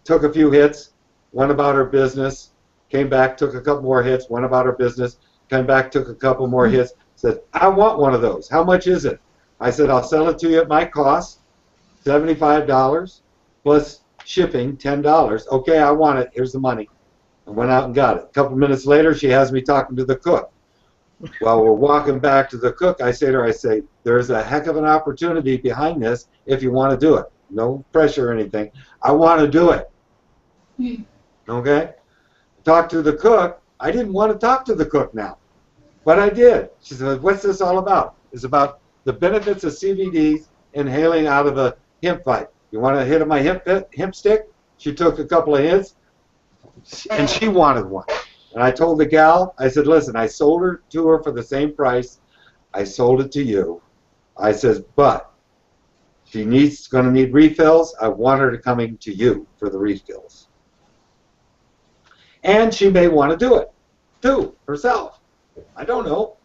Took a few hits, went about her business, came back, took a couple more hits, went about her business, came back, took a couple more hits, said, I want one of those. How much is it? I said, I'll sell it to you at my cost, $75. plus shipping, $10. Okay, I want it. Here's the money. I went out and got it. A couple minutes later, she has me talking to the cook. While we're walking back to the cook, I say to her, I say, there's a heck of an opportunity behind this if you want to do it. No pressure or anything. I want to do it. Okay? Talk to the cook. I didn't want to talk to the cook now, but I did. She said, what's this all about? It's about the benefits of CBDs inhaling out of a hemp pipe. You want to hit my hemp stick? She took a couple of hits, and she wanted one. And I told the gal, I said, listen, I sold her to her for the same price. I sold it to you. I says, but she's going to need refills. I want her to coming to you for the refills. And she may want to do it, too, herself. I don't know.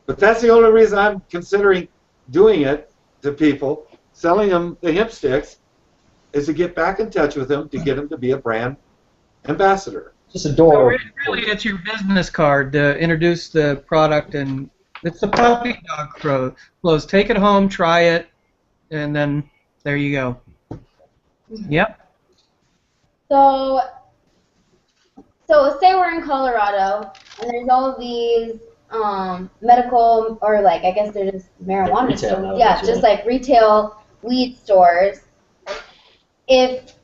But that's the only reason I'm considering doing it to people, selling them the hemp sticks, is to get back in touch with them, to get them to be a brand ambassador. Just adorable. So really, it's your business card to introduce the product, and it's the puppy dog clothes. Take it home, try it, and then there you go. Yep. So say we're in Colorado, and there's all of these medical, or like, I guess they're just marijuana Retail stores. outlets, Yeah, yeah. just like retail weed stores. If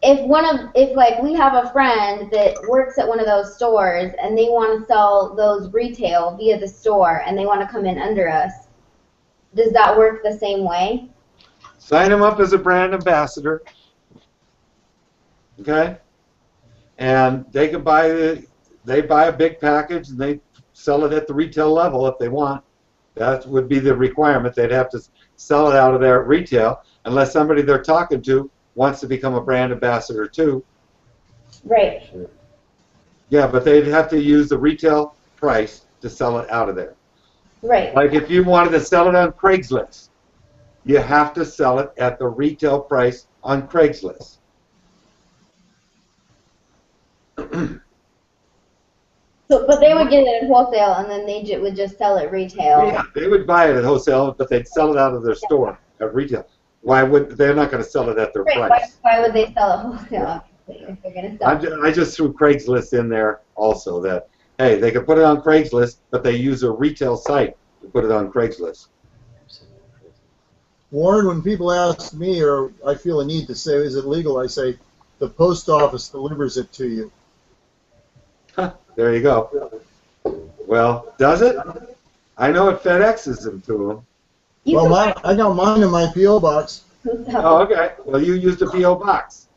like we have a friend that works at one of those stores and they want to sell those retail via the store and they want to come in under us, does that work the same way? Sign them up as a brand ambassador, okay? And they can buy a big package and they sell it at the retail level if they want. That would be the requirement. They'd have to sell it out of there at retail unless somebody they're talking to wants to become a brand ambassador too. Right. Yeah, but they'd have to use the retail price to sell it out of there. Right. Like if you wanted to sell it on Craigslist, you have to sell it at the retail price on Craigslist. So, but they would get it at wholesale and then they would just sell it retail. Yeah, they would buy it at wholesale, but they'd sell it out of their store at retail. Why would they're not going to sell it at their Right. price? Why would they sell it wholesale if they're going to sell it? I just threw Craigslist in there also. That hey, they could put it on Craigslist, but they use a retail site to put it on Craigslist. Warren, when people ask me, or I feel a need to say, is it legal, I say, the post office delivers it to you. There you go. Well, does it? I know it FedExes them to them. Well, I got mine in my P.O. box. Oh, okay. Well, you used a P.O. box.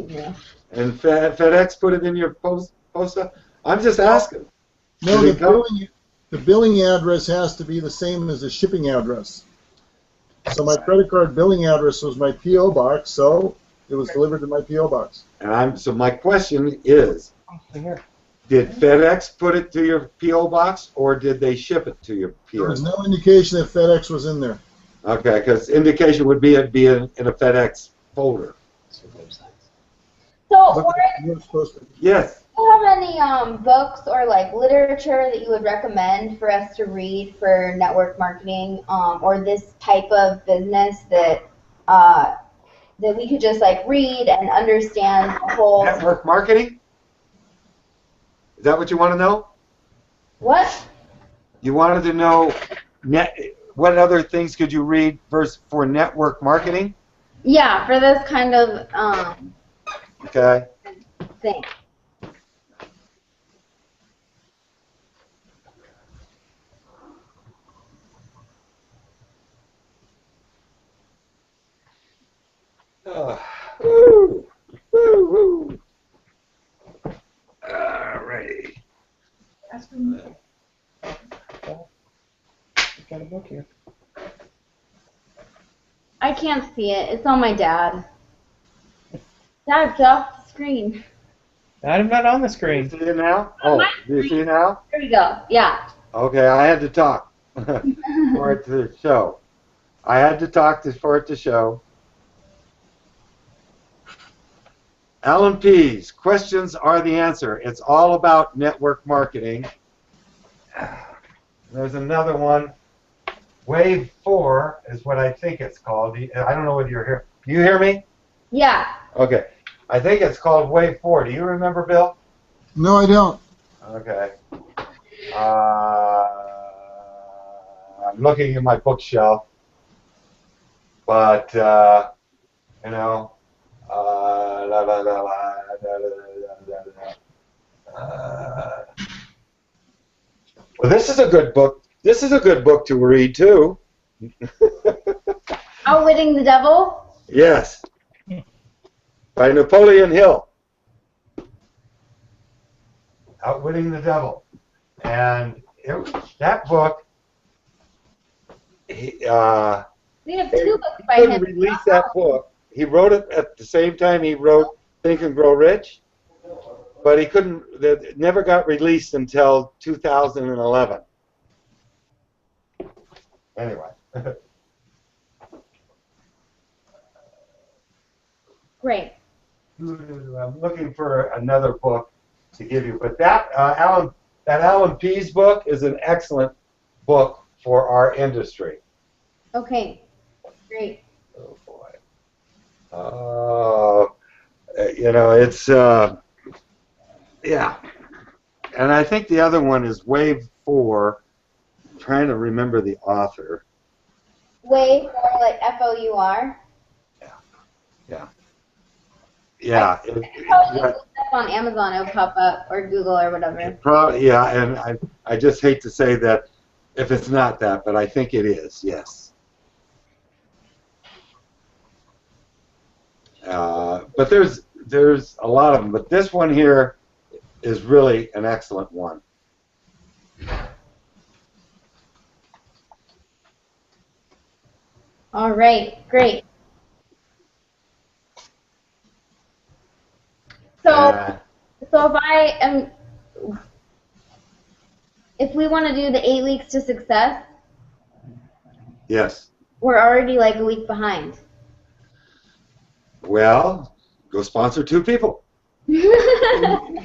Yeah. And FedEx put it in your post. I'm just asking. No, Did it come? the billing address has to be the same as the shipping address. So my credit card billing address was my P.O. box, so it was delivered to my P.O. box. And so my question is, did FedEx put it to your P.O. box, or did they ship it to your There P.O. was box? no indication that FedEx was in there. Okay, because indication would be it'd be in a FedEx folder. So, But Warren, you were supposed to. Yes. do you have any books or like literature that you would recommend for us to read for network marketing or this type of business that that we could just like read and understand the whole? Network marketing? Is that what you want to know? What? You wanted to know what other things could you read for network marketing? Yeah, for this kind of Okay. thing. Woo, woo, woo. All righty. Got a book here. I can't see it. It's on my dad. Dad, get off the screen. I'm not on the Do you screen. see it now? Oh, do you see it now? There we go. Yeah. Okay, I had to talk for it to show. I had to talk for it to show. Alan Pease, questions are the answer. It's all about network marketing. There's another one. Wave 4 is what I think it's called. I don't know whether you're here. Do you hear me? Yeah. Okay. I think it's called Wave 4. Do you remember, Bill? No, I don't. Okay. I'm looking at my bookshelf, but you know, la, la, la, la, da, da, da, da, da. Well, this is a good book. This is a good book to read too. Outwitting the Devil? Yes, by Napoleon Hill. Outwitting the Devil, and that book. We have two books by He him. couldn't release that book. He wrote it at the same time he wrote Think and Grow Rich, but he couldn't. It never got released until 2011. Anyway. Great. I'm looking for another book to give you, but that Alan Pease book is an excellent book for our industry. Okay. Great. Oh boy. You know, it's yeah. And I think the other one is Wave 4. I'm trying to remember the author. Wave, or like F-O-U-R? Yeah. Yeah. Probably just look up on Amazon, it'll pop up, or Google, or whatever. Probably, yeah, and I just hate to say that if it's not that, but I think it is, yes. But there's a lot of them, but this one here is really an excellent one. All right, great. So, if we want to do the 8 weeks to success, Yes. we're already like a week behind. Well, go sponsor 2 people. All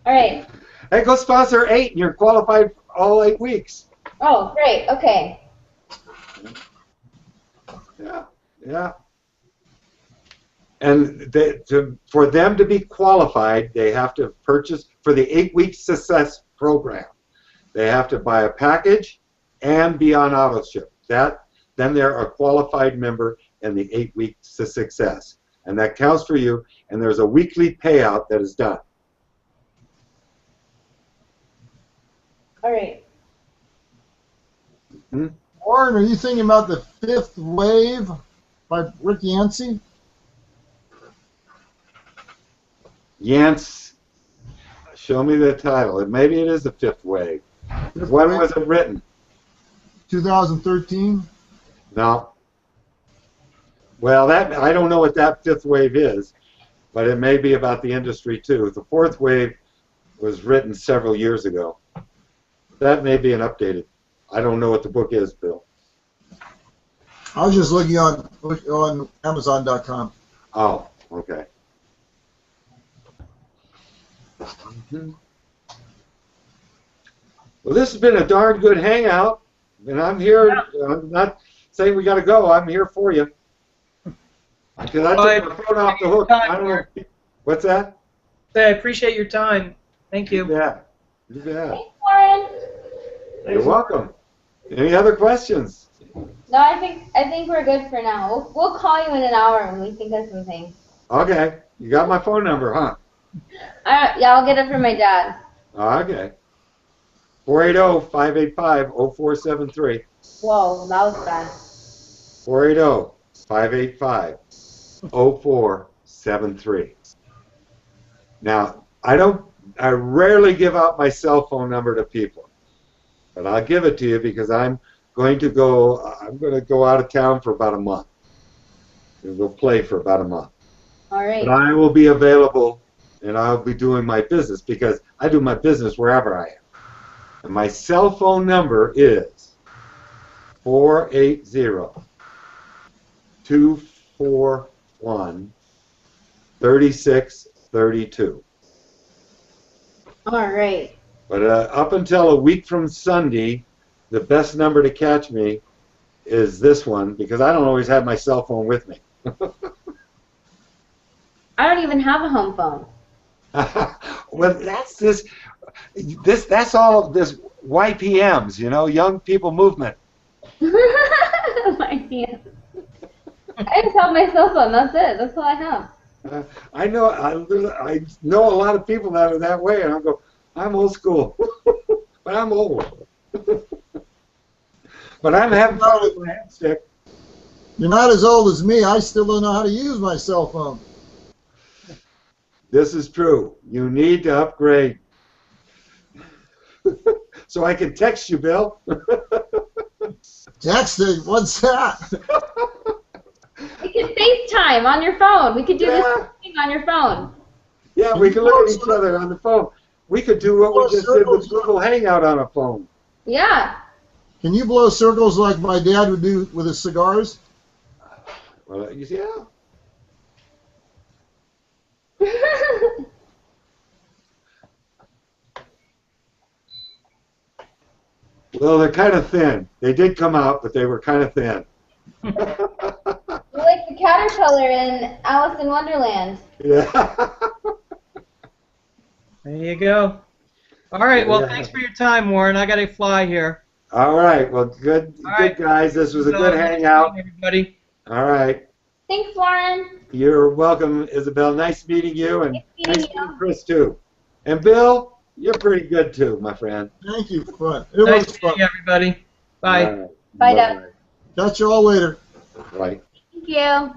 right. Hey, go sponsor 8, and you're qualified for all 8 weeks. Oh, great. Okay. Yeah, yeah. And for them to be qualified, they have to purchase, for the 8-week success program, they have to buy a package and be on auto ship. Then they're a qualified member in the 8 weeks to success. And that counts for you, and there's a weekly payout that is done. All right. Warren, are you thinking about The Fifth Wave by Rick Yancey? Yance, show me the title. Maybe it is The Fifth Wave. When was it written? 2013. No. Well, I don't know what that 5th wave is, but it may be about the industry too. The 4th wave was written several years ago. That may be an updated. I don't know what the book is, Bill. I was just looking on Amazon.com. Oh, okay. Well, this has been a darn good hangout, and I'm here. I'm not saying we got to go. I'm here for you. Because I took my phone off the hook. I don't know. What's that? I appreciate your time. Thank you. Yeah. You bet. Thanks, Warren. You're welcome. Any other questions? No, I think we're good for now. We'll call you in an hour when we think of some things. Okay. You got my phone number, huh? Yeah, I'll get it from my dad. Okay. 480-585-0473. Whoa, that was fast. 480-585-0473. Now, I rarely give out my cell phone number to people, but I'll give it to you because I'm going to go out of town for about a month. We'll go play for about a month. All right. But I will be available, and I'll be doing my business because I do my business wherever I am. And my cell phone number is 480-241-3632. All right. But up until a week from Sunday, the best number to catch me is this one because I don't always have my cell phone with me. I don't even have a home phone. Well, that's that's all this YPMs, you know, Young People Movement. My hand. I just have my cell phone. That's it. That's all I have. I know a lot of people that are that way, and I go, I'm old school, but I'm old. But I'm having fun with my hand stick. You're not as old as me. I still don't know how to use my cell phone. This is true. You need to upgrade. So I can text you, Bill. Texting? What's that? We could FaceTime on your phone. We could do this Yeah. thing on your phone. Yeah, we can look at each other on the phone. We could do what we just did with Google Hangout on a phone. Yeah. Can you blow circles like my dad would do with his cigars? Well, yeah. Well, they're kind of thin. They did come out, but they were kind of thin. You're like the caterpillar in Alice in Wonderland. Yeah. There you go. All right. Well, Yeah. thanks for your time, Warren. I got to fly here. All right. Well, good, All right. guys. This was a good Nice hangout. meeting everybody. All right. Thanks, Lauren. You're welcome, Isabel. Nice meeting you, and Nice nice meeting meeting Chris too. And Bill, you're pretty good too, my friend. Thank you, fun. It Nice was fun. meeting everybody. Bye. All right. Bye, Doug. Catch you all later. Bye. Thank you.